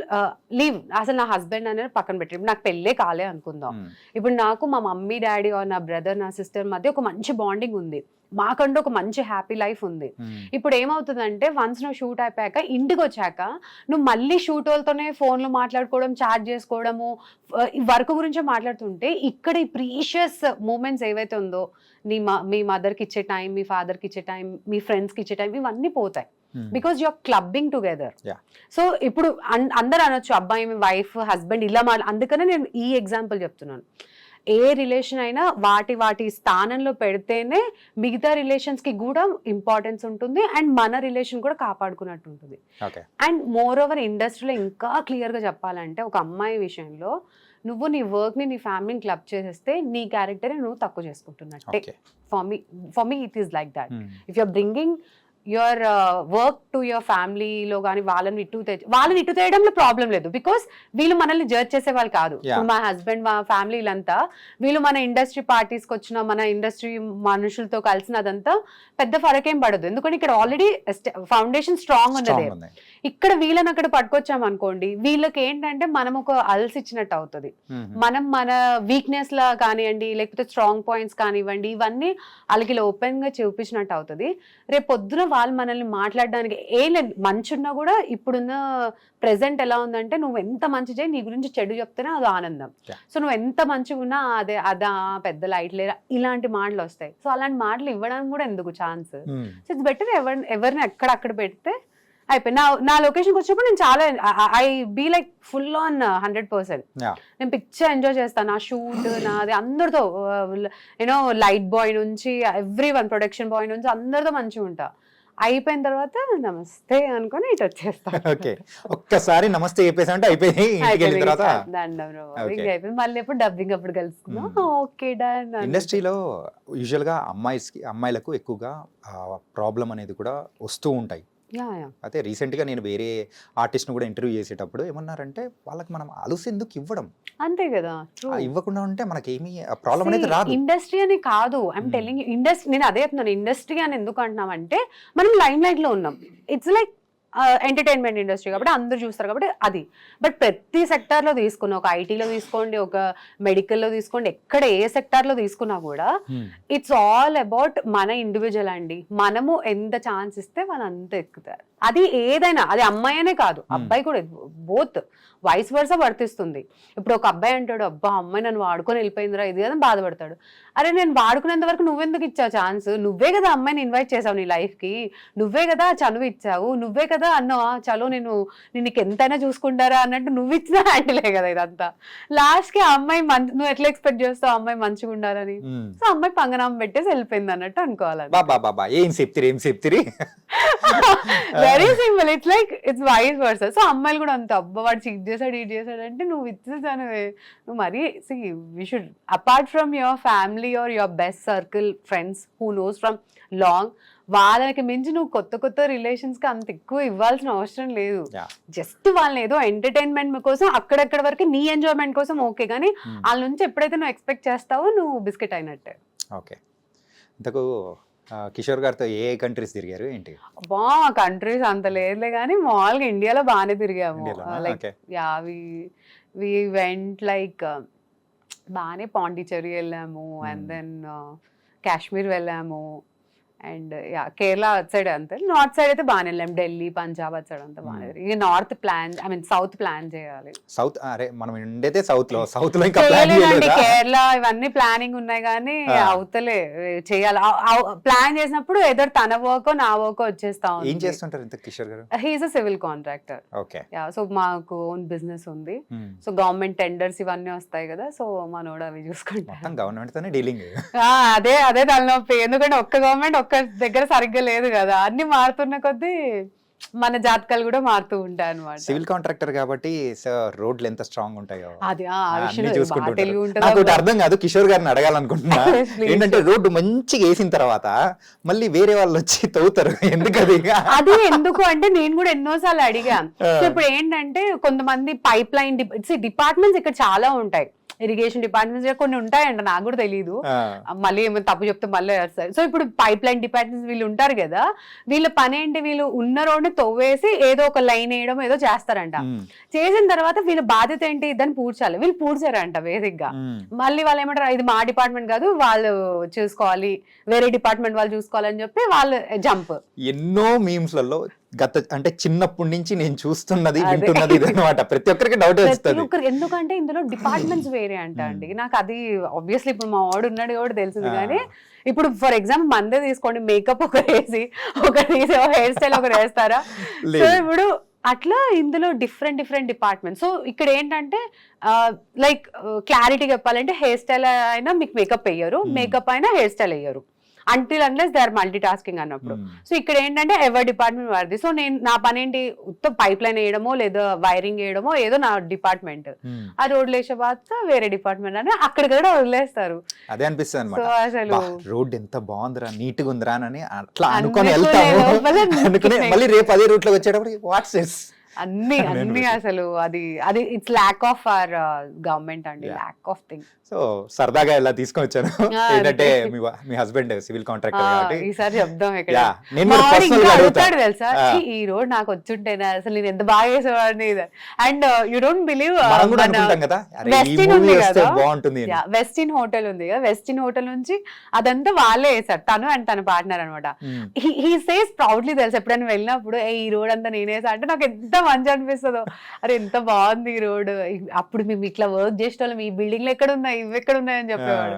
లీవ్ అసలు నా హస్బెండ్ అనేది పక్కన పెట్టి, ఇప్పుడు నాకు పెళ్ళే కాలే అనుకుందాం. ఇప్పుడు నాకు మా మమ్మీ డాడీ నా బ్రదర్ నా సిస్టర్ మధ్య ఒక మంచి బాండింగ్ ఉంది, మాకంటూ ఒక మంచి హ్యాపీ లైఫ్ ఉంది. ఇప్పుడు ఏమవుతుందంటే వన్స్ నువ్వు షూట్ అయిపోయాక ఇంటికి వచ్చాక నువ్వు మళ్ళీ షూట్ వాళ్ళతోనే ఫోన్లో మాట్లాడుకోవడం, చాట్ చేసుకోవడము, వర్క్ గురించే మాట్లాడుతుంటే ఇక్కడ ఈ ప్రీషియస్ మూమెంట్స్ ఏవైతే ఉందో మీ మదర్కి ఇచ్చే టైం, మీ ఫాదర్కి ఇచ్చే టైం, మీ ఫ్రెండ్స్కి ఇచ్చే టైం, ఇవన్నీ పోతాయి. Because you're clubbing together. So ఇప్పుడు అందరు అనొచ్చు అబ్బాయి వైఫ్ హస్బెండ్ ఇలా అందుకనే నేను ఈ ఎగ్జాంపుల్ చెప్తున్నాను. ఏ రిలేషన్ అయినా వాటి స్థానంలో పెడితేనే మిగతా రిలేషన్స్ కి కూడా ఇంపార్టెన్స్ ఉంటుంది అండ్ మన రిలేషన్ కూడా కాపాడుకున్నట్టు ఉంటుంది. అండ్ మోర్ ఓవర్ ఇండస్ట్రీలో ఇంకా క్లియర్ గా చెప్పాలంటే ఒక అమ్మాయి విషయంలో నువ్వు నీ వర్క్ ని నీ ఫ్యామిలీని క్లబ్ చేసేస్తే నీ క్యారెక్టర్ నువ్వు తక్కువ చేసుకుంటున్నట్టే. For me it is like that. If you're bringing your work to your ఫ్యామిలీలో కానీ వాళ్ళని ఇటు తేయడంలో ప్రాబ్లం లేదు, బికాస్ వీళ్ళు మనల్ని జడ్జ్ చేసే వాళ్ళు కాదు. మా హస్బెండ్ మా ఫ్యామిలీలంతా వీళ్ళు మన ఇండస్ట్రీ పార్టీస్కి వచ్చిన మన ఇండస్ట్రీ మనుషులతో కలిసినదంతా పెద్ద ఫరకేం పడదు, ఎందుకంటే ఇక్కడ ఆల్రెడీ ఫౌండేషన్ స్ట్రాంగ్ ఉన్నది. ఇక్కడ వీళ్ళని అక్కడ పట్టుకొచ్చాం అనుకోండి, వీళ్ళకి ఏంటంటే మనం ఒక అల్స్ ఇచ్చినట్టు అవుతుంది. మనం మన వీక్నెస్ లా కానివ్వండి లేకపోతే స్ట్రాంగ్ పాయింట్స్ కానివ్వండి ఇవన్నీ వాళ్ళకి ఇలా ఓపెన్ గా చూపించినట్టు అవుతుంది. రేపు పొద్దున వాళ్ళు మనల్ని మాట్లాడడానికి ఏం లేదు, మంచి ఉన్నా కూడా ఇప్పుడున్న ప్రెసెంట్ ఎలా ఉందంటే నువ్వు ఎంత మంచి చేయి నీ గురించి చెడు చెప్తేనే అది ఆనందం. సో నువ్వు ఎంత మంచిగా ఉన్నా అదా పెద్ద లైట్ లేదా ఇలాంటి మాటలు వస్తాయి. సో అలాంటి మాటలు ఇవ్వడానికి కూడా ఎందుకు ఛాన్స్. సో ఇట్స్ బెటర్ ఎవరిని ఎక్కడక్కడ పెడితే అయిపోయి. నా లొకేషన్కి వచ్చినప్పుడు నేను చాలా I be like full on 100%. నేను పిక్చర్ ఎంజాయ్ చేస్తాను. నా షూట్ నాది అందరితో యూనో లైట్ బాయ్ నుంచి ఎవ్రీవన్ ప్రొడక్షన్ బాయ్ నుంచి అందరితో మంచిగా ఉంటా. అయిపోయిన తర్వాత నమస్తే అనుకుని ఇటు వచ్చేస్తాను. ఒక్కసారి నమస్తే చెప్పేసి అయిపోయింది, మళ్ళీ ఎప్పుడు డబ్బింగ్ అప్పుడు కలుసుకుందాం. Okay done. ఇండస్ట్రీలో యూజువల్ గా అమ్మాయిలకు ఎక్కువగా ప్రాబ్లం అనేది కూడా వస్తూ ఉంటాయి. అయితే రీసెంట్ గా నేను వేరే ఆర్టిస్ట్ ను కూడా ఇంటర్వ్యూ చేసేటప్పుడు ఏమన్నారంటే వాళ్ళకి మనం అలుసు ఎందుకు ఇవ్వడం, అంతే కదా, ఇవ్వకుండా ఉంటే మనకేమీ ప్రాబ్లం అనేది రాదు. ఇండస్ట్రీ అని కాదు, ఐఎమ్ టెల్లింగ్ ఇండస్ట్రీ, నేను అదే చెప్తున్నాను. ఇండస్ట్రీ అని ఎందుకు అంటున్నాం అంటే మనం లైమ్ లైట్ లో ఉన్నాం. ఇట్స్ లైక్ ఎంటర్టైన్మెంట్ ఇండస్ట్రీ కాబట్టి అందరూ చూస్తారు కాబట్టి అది. బట్ ప్రతి సెక్టార్లో తీసుకున్న, ఒక ఐటీలో తీసుకోండి, ఒక మెడికల్లో తీసుకోండి, ఎక్కడ ఏ సెక్టార్లో తీసుకున్నా కూడా ఇట్స్ ఆల్ అబౌట్ మన ఇండివిజువల్ అండి. మనము ఎంత ఛాన్స్ ఇస్తే వాళ్ళు అంత ఎక్కుతారు. అది ఏదైనా, అది అమ్మాయి అనే కాదు అబ్బాయి కూడా, బోత్ వైస్ వర్సా వర్తిస్తుంది. ఇప్పుడు ఒక అబ్బాయి అంటాడు అబ్బా అమ్మాయి నన్ను వాడుకొని వెళ్ళిపోయిందిరా ఇది కదా బాధపడతాడు. అరే నేను వాడుకునేంత వరకు నువ్వెందుకు ఇచ్చావు ఛాన్స్, నువ్వే కదా అమ్మాయిని ఇన్వైట్ చేసావు నీ లైఫ్ కి, నువ్వే కదా చనువు ఇచ్చావు, నువ్వే కదా అన్నావా చలో నేను నీకు ఎంతైనా చూసుకుంటారా అన్నట్టు నువ్వు ఇచ్చిన హ్యాండిలే కదా ఇదంతా. లాస్ట్ కి ఆ అమ్మాయి నువ్వు ఎట్లా ఎక్స్పెక్ట్ చేస్తావు అమ్మాయి మంచిగా ఉండాలని, సో అమ్మాయి పంగనామం పెట్టేసి వెళ్ళిపోయింది అన్నట్టు అనుకోవాలి. Very simple. It's like it's vice versa. So అమ్మాయిలు కూడా అంత అబ్బా వాడు చీట్ చేశాడు ఇట్ చేశాడు అంటే నువ్వు ఇచ్చేసాను నువ్వు మరీ see we should apart from your family or your best circle friends who knows from long, వాళ్ళకి మించి నువ్వు కొత్త కొత్త రిలేషన్స్ కి అంత ఎక్కువ ఇవ్వాల్సిన అవసరం లేదు. జస్ట్ వాళ్ళని ఏదో ఎంటర్టైన్మెంట్ కోసం అక్కడక్కడ వరకు నీ ఎంజాయ్మెంట్ కోసం ఓకే, కానీ వాళ్ళ నుంచి ఎప్పుడైతే నువ్వు ఎక్స్పెక్ట్ చేస్తావో నువ్వు బిస్కెట్ అయినట్టే. ఓకే, ఇంతకు కిషోర్ గారితో ఏ కంట్రీస్ తిరిగారు ఏంటి? బా కంట్రీస్ అంత లేదులే కానీ మామూలుగా ఇండియాలో బాగానే తిరిగాము. Like yeah we went like బాగానే పాండిచేరి వెళ్ళాము, అండ్ దెన్ కాశ్మీర్ వెళ్ళాము, అండ్ యా కేరళ అటు సైడ్ అంతే. నార్త్ సైడ్ అయితే బాగానే వెళ్ళాం, ఢిల్లీ పంజాబ్ అటు సైడ్ అంతా బాగానే. ఇక నార్త్ ప్లాన్ సౌత్ ప్లాన్ చేయాలి. సౌత్ అరే మనం ఉండేదే సౌత్ లో ఇంకా కేరళ ఇవన్నీ ప్లానింగ్ ఉన్నాయి కానీ అవుతలే చేయాలి. ప్లాన్ చేసినప్పుడు ఏదో తన వర్క్ నా వర్క్ వచ్చేస్తా. ఏం చేస్తుంటారు ఇంత కిషోర్ గారు? He's a civil contractor. Okay, yeah so మాకు ఓన్ బిజినెస్ ఉంది. సో గవర్నమెంట్ టెండర్స్ ఇవన్నీ వస్తాయి కదా, సో మనోడు అవి చూసుకుంటాం. గవర్నమెంట్ తోనే డీలింగ్. అదే తలనొప్పి, ఎందుకంటే ఒక్క గవర్నమెంట్ ఒక్క దగ్గర సరిగ్గా లేదు కదా, అన్ని మారుతున్న కొద్దీ మన జాతకాలు కూడా మారుతూ ఉంటాయి అనమాట. సివిల్ కాంట్రాక్టర్ కాబట్టి రోడ్లు ఎంత స్ట్రాంగ్ ఉంటాయో అది నాకు అర్థం కాదు. కిషోర్ గారిని అడగాలనుకుంటున్నా ఏంటంటే రోడ్డు మంచిగా వేసిన తర్వాత మళ్ళీ వేరే వాళ్ళు వచ్చి తవ్వుతారు ఎందుకది? అది ఎందుకు అంటే నేను కూడా ఎన్నోసార్లు అడిగాను. సో ఇప్పుడు ఏంటంటే కొంతమంది పైప్ లైన్ డిపార్ట్మెంట్స్ ఇక్కడ చాలా ఉంటాయి, ఇరిగేషన్ డిపార్ట్మెంట్స్ కొన్ని ఉంటాయంట, నాకు కూడా తెలియదు, మళ్ళీ ఏమైనా తప్పు చెప్తే మళ్ళీ వేస్తారు. సో ఇప్పుడు పైప్ లైన్ డిపార్ట్మెంట్స్ వీళ్ళు ఉంటారు కదా, వీళ్ళ పని ఏంటి, వీళ్ళు ఉన్న రోడ్ని తవ్వేసి ఏదో ఒక లైన్ వేయడం ఏదో చేస్తారంట. చేసిన తర్వాత వీళ్ళ బాధ్యత ఏంటి, దాన్ని పూడ్చాలి. వీళ్ళు పూడ్చారంట బేసిక్ గా. మళ్ళీ వాళ్ళు ఏమంటారు, ఇది మా డిపార్ట్మెంట్ కాదు, వాళ్ళు చూసుకోవాలి, వేరే డిపార్ట్మెంట్ వాళ్ళు చూసుకోవాలని చెప్పి వాళ్ళు జంప్. ఎన్నో మీమ్స్ లలో అంటే చిన్నప్పటి నుంచి నేను చూస్తున్నది వింటున్నది అనమాట. ప్రతి ఒక్కరికి డౌట్ వస్తుంది. ఎందుకంటే ఇందులో డిపార్ట్మెంట్స్ వేరే అంట అండి. నాకు అది ఆబ్వియస్లీ ఇప్పుడు మా వాడు ఉన్నాడు కాబట్టి తెలిసింది, కానీ ఇప్పుడు ఫర్ ఎగ్జాంపుల్ మందే తీసుకోండి, మేకప్ ఒకరు వేసి హెయిర్ స్టైల్ ఒకరు వేస్తారా? సో ఇప్పుడు అట్లా ఇందులో డిఫరెంట్ డిపార్ట్మెంట్. సో ఇక్కడ ఏంటంటే లైక్ క్లారిటీ చెప్పాలంటే హెయిర్ స్టైల్ అయినా మీకు మేకప్ వేయరు, మేకప్ అయినా హెయిర్ స్టైల్ వేయరు until unless they are multitasking అన్నప్పుడు. సో ఇక్కడ ఏంటంటే ఎవరి డిపార్ట్మెంట్ వారిది. సో నేను నా పని ఏంటి, ఉత్త పైప్ లైన్ వేయడమో లేదా వైరింగ్ వేయడమో ఏదో నా డిపార్ట్మెంట్, ఆ రోడ్లు వేసే బాధ వేరే డిపార్ట్మెంట్ అని అక్కడికి కూడా వదిలేస్తారు. అదే అనిపిస్తుంది అనమాట. అసలు రోడ్ ఎంత బాగుందిరా, నీట్ గా ఉందిరా అని అట్లా అనుకుని వెళ్తాము, అనుకుని మళ్ళీ రేపు అదే రూట్ లో వచ్చేటప్పుడు వాట్స్ దిస్ అన్ని అసలు అది it's lack of our government అండి, ల్యాక్ ఆఫ్ థింగ్. సో సరదాగా ఇలా తీసుకొని వచ్చాను. ఏంటంటే మీ హస్బెండ్ సివిల్ కాంట్రాక్టర్ కాబట్టి ఈసారి చెప్దాం. అడుగుతాడు తెలుసా, ఈ రోడ్ నాకు వచ్చుంటేనా అసలు నేను ఎంత బాగా చేసేవాడిని. And you don't believe, Westin ఉంది కదా, వెస్టిన్ హోటల్ ఉంది కదా, వెస్టిన్ హోటల్ నుంచి అదంతా వాళ్ళే వేసారు, తను అండ్ తన పార్ట్నర్ అనమాట. హీ సేస్ ప్రౌడ్లీ తెలుసు, ఎప్పుడైనా వెళ్ళినప్పుడు ఈ రోడ్ అంతా నేనేసా అంటే నాకు ఎంత మంచి అనిపిస్తుందో, అరే ఎంత బాగుంది ఈ రోడ్, అప్పుడు మేము ఇట్లా వర్క్ చేసేటోళ్ళం, ఈ బిల్డింగ్ లో ఎక్కడ ఉన్నాయి ఇవి ఎక్కడ ఉన్నాయని చెప్పేవాడు.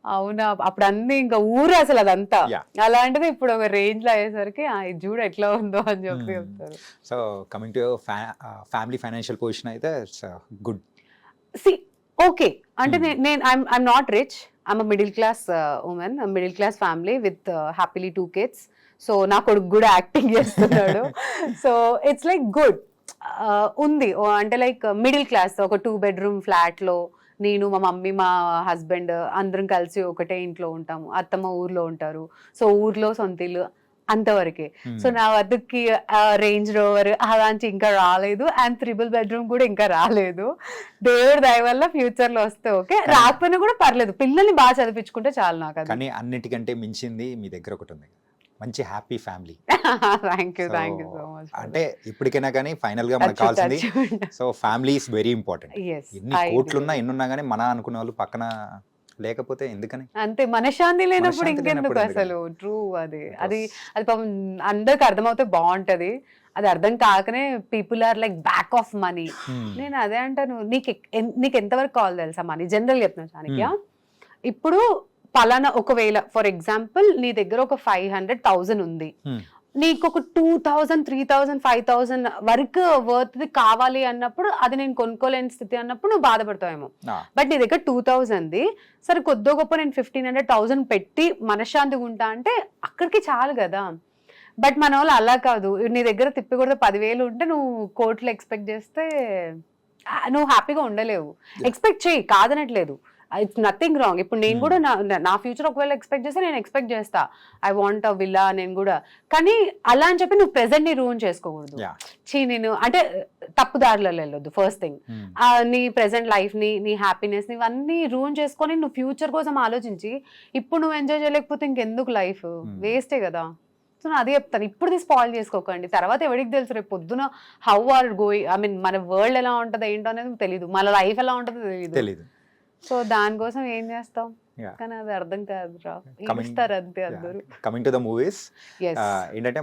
అవునా, అప్పుడు అన్ని ఇంకా ఊరు అసలు అదంతా. అలాంటిది ఇప్పుడు ఒక రేంజ్ లో అయ్యేసరికి ఇది చూడు ఎట్లా ఉందో అని చెప్పి చెప్తారు. So coming to family financial position అయితే గుడ్. సి ఓకే అంటే నేను I'm not rich, I'm middle class women, middle class family with happily 2 kids. So నా కొడుకు కూడా యాక్టింగ్ చేస్తున్నాడు. సో ఇట్స్ లైక్ గుడ్ ఉంది, అంటే లైక్ మిడిల్ క్లాస్, ఒక 2 bedroom ఫ్లాట్ లో నేను మా మమ్మీ మా హస్బెండ్ అందరం కలిసి ఒకటే ఇంట్లో ఉంటాము, అత్తమ్మ ఊర్లో ఉంటారు. సో ఊర్లో సొంత ఇల్లు అంతవరకే. సో నా వద్దకి రేంజ్ రోవర్ అలాంటి ఇంకా రాలేదు, అండ్ 3 bedroom కూడా ఇంకా రాలేదు. దేవుడి దయ వల్ల ఫ్యూచర్ లో వస్తే ఓకే, రాకపోయినా కూడా పర్లేదు, పిల్లల్ని బాగా చదివించుకుంటే చాలు నాకు. అది కానీ అన్నిటికంటే మించింది మీ దగ్గర ఒకటి ఉంది, మంచి happy family. Thank you so much. అంటే ఇప్పటికైనా కానీ ఫైనల్ గా మనకు కావాల్సింది, so family is very important. ఎన్ని కోట్లున్నా ఎన్నున్నా కానీ మన అనుకునే వాళ్ళు పక్కన లేకపోతే ఎందుకని, అంతే మనశ్శాంతి లేనప్పుడు ఇంకెందుకు అసలు. ట్రూ, అది పాపం అందరికి అర్థమవుతే బాగుంటది. అది అర్థం కాకనే people are like back of money. నేను అదే అంటాను, నీకు ఎంతవరకు కావాలి తెలుసా మనీ, జనరల్ చెప్తున్నాను చాణక్య. ఇప్పుడు పలానా ఒకవేళ ఫర్ ఎగ్జాంపుల్ నీ దగ్గర ఒక 500,000 ఉంది, నీకు ఒక 2,000, 3,000, 5,000 వరకు వర్త్ కావాలి అన్నప్పుడు, అది నేను కొనుక్కోలేని స్థితి అన్నప్పుడు నువ్వు బాధపడతావేమో. బట్ నీ దగ్గర 2,000 సరే కొద్దో గొప్ప నేను 1,500, 1,000 పెట్టి మనశ్శాంతిగా ఉంటా అంటే అక్కడికి చాలు కదా. బట్ మన వాళ్ళు అలా కాదు, నీ దగ్గర తిప్పి కూడా 10,000 ఉంటే నువ్వు కోట్లు ఎక్స్పెక్ట్ చేస్తే నువ్వు హ్యాపీగా ఉండలేవు. ఎక్స్పెక్ట్ చేయి, కాదనట్లేదు, ఇట్స్ నథింగ్ రాంగ్. ఇప్పుడు నేను కూడా నా ఫ్యూచర్ ఒకవేళ ఎక్స్పెక్ట్ చేస్తే నేను ఎక్స్పెక్ట్ చేస్తా, ఐ వాంట్ అ విల్లా నేను కూడా. కానీ అలా అని చెప్పి నువ్వు ప్రెసెంట్ ని రూన్ చేసుకోకూడదు. నేను అంటే తప్పుదారులలో వెళ్ళొద్దు. ఫస్ట్ థింగ్, నీ ప్రెసెంట్ లైఫ్ ని, నీ హ్యాపీనెస్ ని ఇవన్నీ రూన్ చేసుకొని నువ్వు ఫ్యూచర్ కోసం ఆలోచించి ఇప్పుడు నువ్వు ఎంజాయ్ చేయలేకపోతే ఇంకెందుకు లైఫ్, వేస్టే కదా. సో నేను అదే చెప్తాను, ఇప్పుడు స్పాయిల్ చేసుకోకండి. తర్వాత ఎవరికి తెలుసు రేపు పొద్దున how are going, I mean మన వరల్డ్ ఎలా ఉంటుందో ఏంటో అనేది తెలియదు, మన లైఫ్ ఎలా ఉంటుందో తెలియదు. సో దానికోసం ఏం చేస్తాం, కానీ అది అర్థం కాదు రా, ఇస్తారు అంతే అందరూ. కమింగ్ టు ద మూవీస్, ఏంటంటే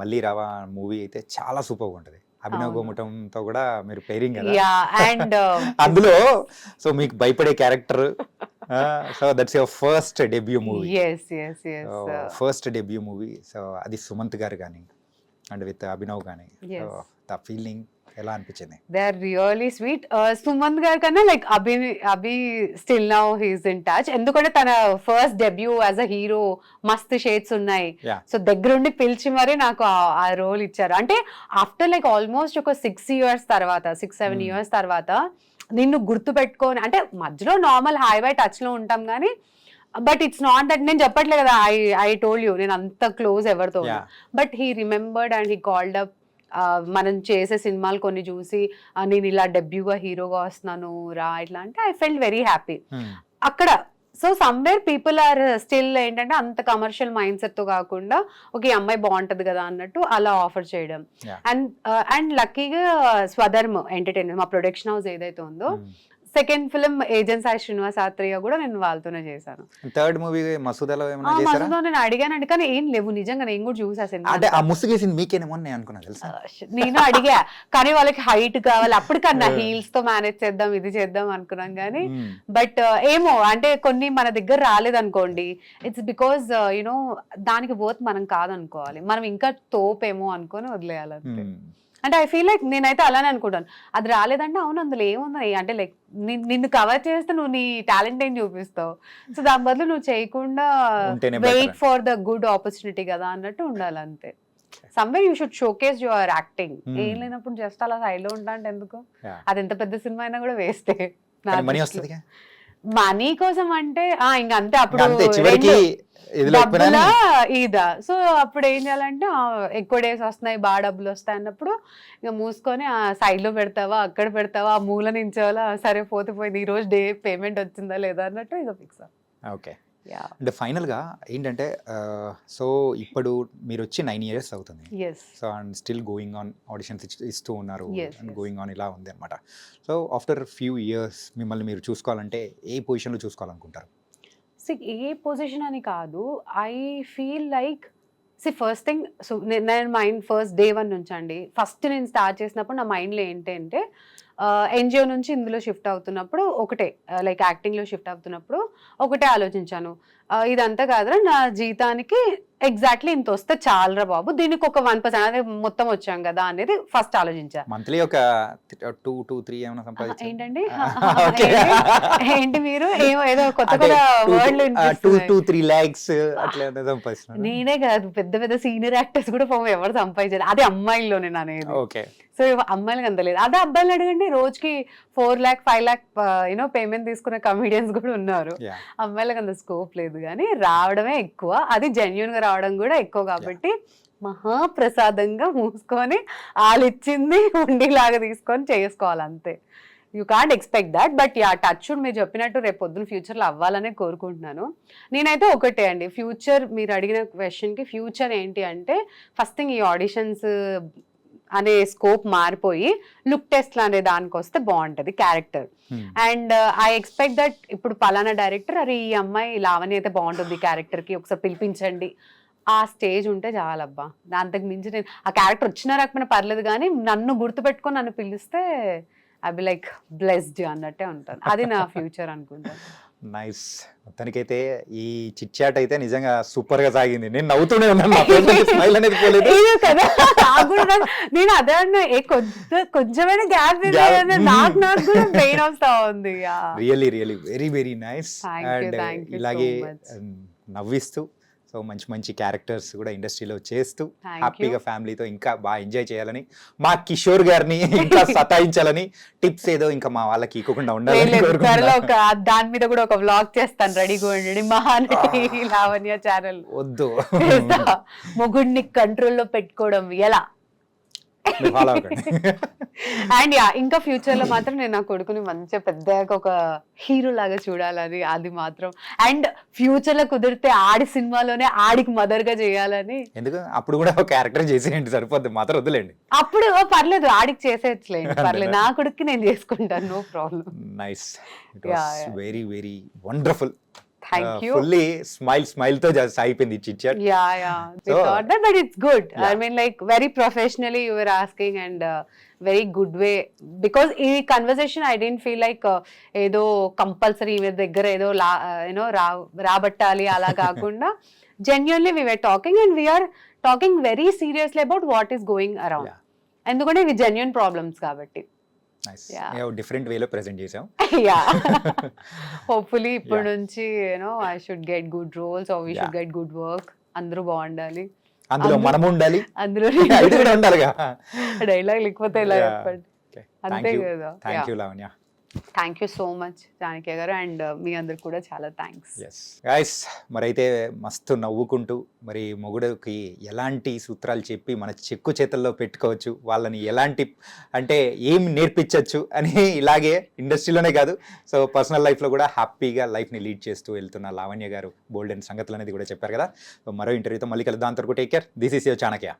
మళ్ళీ రావా మూవీ అయితే చాలా సూపర్గా ఉంటుంది. అభినవ్ గోముటంతో కూడా మీరు పేరింగ్ కదా, అండ్ అందులో సో మీకు భయపడే character, so that's your first debut movie. First debut movie, so అది సుమంత్ గారు కానీ అండ్ విత్ అభినవ్ కానీ, ద ఫీలింగ్ ఎలా అనిపించింది? They are really sweet. Sumanth గారి కన్నా like Abhi still now he's in touch, ఎందుకంటే తన first debut as a hero మస్త్ షేడ్స్ ఉన్నాయి. సో దగ్గరుండి పిలిచి మరి నాకు ఆ రోల్ ఇచ్చారు. అంటే ఆఫ్టర్ లైక్ ఆల్మోస్ట్ ఒక 6-7 years తర్వాత నిన్ను గుర్తు పెట్టుకొని, అంటే మధ్యలో నార్మల్ హై బై టచ్ లో ఉంటాం కానీ, బట్ ఇట్స్ నాట్ దట్, నేను చెప్పట్లేదు కదా ఐ టోల్డ్ యూ నేను అంత క్లోజ్ ఎవరితో, but he remembered and he called up. మనం చేసే సినిమాలు కొన్ని చూసి నేను ఇలా డెబ్యూగా హీరోగా వస్తున్నాను రా ఇట్లా అంటే ఐ ఫెల్ట్ వెరీ హ్యాపీ అక్కడ. So somewhere people are still ఏంటంటే అంత కమర్షియల్ మైండ్ సెట్ తో కాకుండా ఒక అమ్మాయి బాగుంటది కదా అన్నట్టు అలా ఆఫర్ చేయడం. అండ్ లక్కీగా స్వధర్మ్ ఎంటర్టైన్మెంట్, మా ప్రొడక్షన్ హౌస్ ఏదైతే ఉందో, second film agent Sai Srinivas Athreya కూడా నేను వాళ్ళతోనే చేశాను. థర్డ్ మూవీ మసూదాలో నేను అడిగానండి, కానీ ఏం లేవు నిజంగా, నేను కూడా చూసాను. నేను అడిగా కానీ వాళ్ళకి హైట్ కావాలి, అప్పటికన్నా హీల్స్ తో మేనేజ్ చేద్దాం ఇది చేద్దాం అనుకున్నాం కానీ, బట్ ఏమో అంటే కొన్ని మన దగ్గర రాలేదనుకోండి, ఇట్స్ బికాస్ యునో దానికి వర్త్ మనం కాదనుకోవాలి, మనం ఇంకా తోపేమో అనుకొని వదిలేయాలంటే. అంటే ఐ ఫీల్ లైక్ నేనైతే అలానే అనుకుంటాను, అది రాలేదంటే అవును అందులో ఏముంది అంటే లైక్ నిన్ను కవర్ చేస్తే నువ్వు నీ టాలెంట్ ఏం చూపిస్తావు, సో దాని బదులు నువ్వు చేయకుండా wait for the good opportunity కదా అన్నట్టు ఉండాలి అంతే. Somewhere you should showcase your acting, ఏం లేనప్పుడు జస్ట్ అలా సైడ్ లో ఉంటా అంటే ఎందుకు, అది ఎంత పెద్ద సినిమా అయినా కూడా వేస్తే. మనీ కోసం అంటే ఇంక అంతే, అప్పుడు డబ్బులా ఇదా, సో అప్పుడు ఏం చేయాలంటే ఎక్కువ డేస్ వస్తున్నాయి బాగా డబ్బులు వస్తాయి అన్నప్పుడు ఇక మూసుకొని ఆ సైడ్ లో పెడతావా అక్కడ పెడతావా ఆ మూల నుంచోవాలా, సరే పోతే పోయింది ఈ రోజు డే పేమెంట్ వచ్చిందా లేదా అన్నట్టు ఇక ఫిక్స్. ఓకే, అంటే ఫైనల్గా ఏంటంటే సో ఇప్పుడు మీరు వచ్చి 9 years అవుతుంది, so and still going on auditions ఇస్తూ ఉన్నారు అండ్ గోయింగ్ ఆన్ ఇలా ఉంది అనమాట. సో ఆఫ్టర్ ఫ్యూ ఇయర్స్ మిమ్మల్ని మీరు చూసుకోవాలంటే ఏ పొజిషన్లో చూసుకోవాలనుకుంటారు? ఏ పొజిషన్ అని కాదు, I feel like first thing, so నేను మైండ్ ఫస్ట్ day 1 నుంచి అండి, ఫస్ట్ నేను స్టార్ట్ చేసినప్పుడు నా మైండ్లో ఏంటంటే ఎన్జిఓ నుంచి ఇందులో షిఫ్ట్ అవుతున్నప్పుడు ఒకటే లైక్ యాక్టింగ్లో షిఫ్ట్ అవుతున్నప్పుడు ఒకటే ఆలోచించాను, ఇదంతా కాదురా నా జీతానికి ఎగ్జాక్ట్లీ ఇంత వస్తే చాలరా బాబు, దీనికి ఒక 1% అదే మొత్తం వచ్చాం కదా అనేది ఫస్ట్ ఆలోచించా. మంత్లీ ఒక 2-3 ఏమైనా సంపాదించారు ఏంటండి? ఏంటి మీరు ఏదో కొత్త కొత్త వర్డ్లు 2-3 lakhs అట్లా సంపాదిస్తున్నారు? నేనే కాదు, పెద్ద పెద్ద సీనియర్ యాక్టర్స్ కూడా పాపం ఎవరు సంపాదించారు, అదే అమ్మాయిల్లో నేను అనేది. ఓకే, సో అమ్మాయిలకు అంత లేదు, అదే అబ్బాయిలు అడగండి రోజుకి 4 lakh 5 lakh యూనో పేమెంట్ తీసుకునే కమెడియన్స్ కూడా ఉన్నారు. అమ్మాయిలకు అంత స్కోప్ లేదు కానీ రావడమే ఎక్కువ, అది జెన్యూన్ గా రావడం కూడా ఎక్కువ కాబట్టి మహాప్రసాదంగా మూసుకొని వాళ్ళు ఇచ్చింది ఉండిలాగా తీసుకొని చేసుకోవాలి అంతే. You can't expect that, but yeah touch మీరు చెప్పినట్టు రేపు పొద్దున ఫ్యూచర్లో అవ్వాలనే కోరుకుంటున్నాను. నేనైతే ఒకటే అండి, ఫ్యూచర్ మీరు అడిగిన క్వశ్చన్కి ఫ్యూచర్ ఏంటి అంటే ఫస్ట్ థింగ్ ఈ ఆడిషన్స్ అనే స్కోప్ మారిపోయి లుక్ టెస్ట్ అనే దానికి వస్తే బాగుంటది character. And I expect that ఇప్పుడు పలానా డైరెక్టర్ అరే ఈ అమ్మాయి లావణ్య అయితే బాగుంటుంది క్యారెక్టర్ కి ఒకసారి పిలిపించండి, ఆ స్టేజ్ ఉంటే చాలబ్బా. అంతకు మించి నేను ఆ క్యారెక్టర్ వచ్చినా రాకపోయినా పర్లేదు కానీ నన్ను గుర్తుపెట్టుకొని నన్ను పిలిస్తే ఐ బి లైక్ బ్లెస్డ్ అన్నట్టే ఉంటాను, అది నా ఫ్యూచర్ అనుకుంటాను. నైస్, మొత్తానికైతే ఈ చిట్ చాట్ అయితే నిజంగా సూపర్ గా సాగింది. నేను నవ్వుతూనే ఉన్నాను, స్మైల్ అనేది పోలేదు కదా. నేను అదే అన్నా కొంచెమైనా గ్యాప్ నాకు కూడా పెయిన్ వస్తా ఉంది. Really really very very nice. And ఇలాగే నవ్విస్తూ సో మంచి మంచి క్యారెక్టర్స్ కూడా ఇండస్ట్రీలో చేస్తూ Thank you. హ్యాపీగా ఫ్యామిలీతో ఇంకా బాగా ఎంజాయ్ చేయాలని, మా కిషోర్ గారిని ఇంకా సతాయించాలని, టిప్స్ ఏదో ఇంకా మా వాళ్ళకి ఇవ్వకుండా ఉండాలని త్వరలో కోరుకుంటున్నా. ఒక దాని మీద కూడా ఒక వ్లాగ్ చేస్తాను, రెడీగా ఉండండి. మహానటి లావణ్య ఛానల్ వద్దు మొగుడిని కంట్రోల్లో పెట్టుకోవడం ఎలా. ఫాలో అవ్వకండి. అండ్ యా, ఇంకా ఫ్యూచర్ లో మాత్రం నేను నా కొడుకుని మంచిగా పెద్దగా ఒక హీరో లాగా చూడాలని, అది మాత్రం. అండ్ ఫ్యూచర్ లో కుదిరితే ఆడి సినిమాలోనే ఆడికి మదర్ గా చేయాలని. ఎందుకు అప్పుడు కూడా ఒక క్యారెక్టర్ చేసేయండి, సరిపోద్ది, మాత్రం వద్దులేండి. అప్పుడు పర్లేదు, ఆడికి చేసేయచ్చులేండి, పర్లేదు. నా కొడుక్కి నేను చేసుకుంటాను, no problem. Nice, it Yeah, was yeah. Very very wonderful. Thank you. Fully smile తో అయిపోయింది chit chat. Yeah. We So, thought that, but it's good. I yeah. mean, like very professionally you were asking, and very good way. Because in conversation, I didn't feel like ఏదో compulsory మీ దగ్గర ఏదో రాబట్టాలి అలా కాకుండా genuinely we were talking, and we are talking very seriously about what is going around. Yeah. ఎందుకంటే ఇవి genuine problems కాబట్టి. Nice, Yeah. Different వేలో present చేసాం. Yeah. Hopefully ఇప్పటి Yeah. నుంచి I should get good roles, or we should Yeah. get good work. అందరూ బాగుండాలి, అందులో మనం ఉండాలి, అందులో ఇది కూడా ఉండాలిగా. డైలాగ్ లేకపోతే ఇలా Yeah. చెప్పండి. Okay. అంతే Thank you. కదా. Thank you, Lavanya. Thank you so much Janaki గారు, అండ్ మీ అందరికి కూడా చాలా థ్యాంక్స్. ఎస్ గైస్, మరైతే మస్తు నవ్వుకుంటూ మరి మొగుడుకి ఎలాంటి సూత్రాలు చెప్పి మన చెక్కు చేతల్లో పెట్టుకోవచ్చు, వాళ్ళని ఎలాంటి అంటే ఏం నేర్పించవచ్చు అని ఇలాగే ఇండస్ట్రీలోనే కాదు, సో పర్సనల్ లైఫ్లో కూడా హ్యాపీగా లైఫ్ని లీడ్ చేస్తూ వెళ్తున్న లావణ్య గారు బోల్డ్ అండ్ సంగతులు అనేది కూడా చెప్పారు కదా. సో మరో ఇంటర్వ్యూతో మళ్ళీ కలుద్దాం. అంతవరకు take care. This is your Chanakya.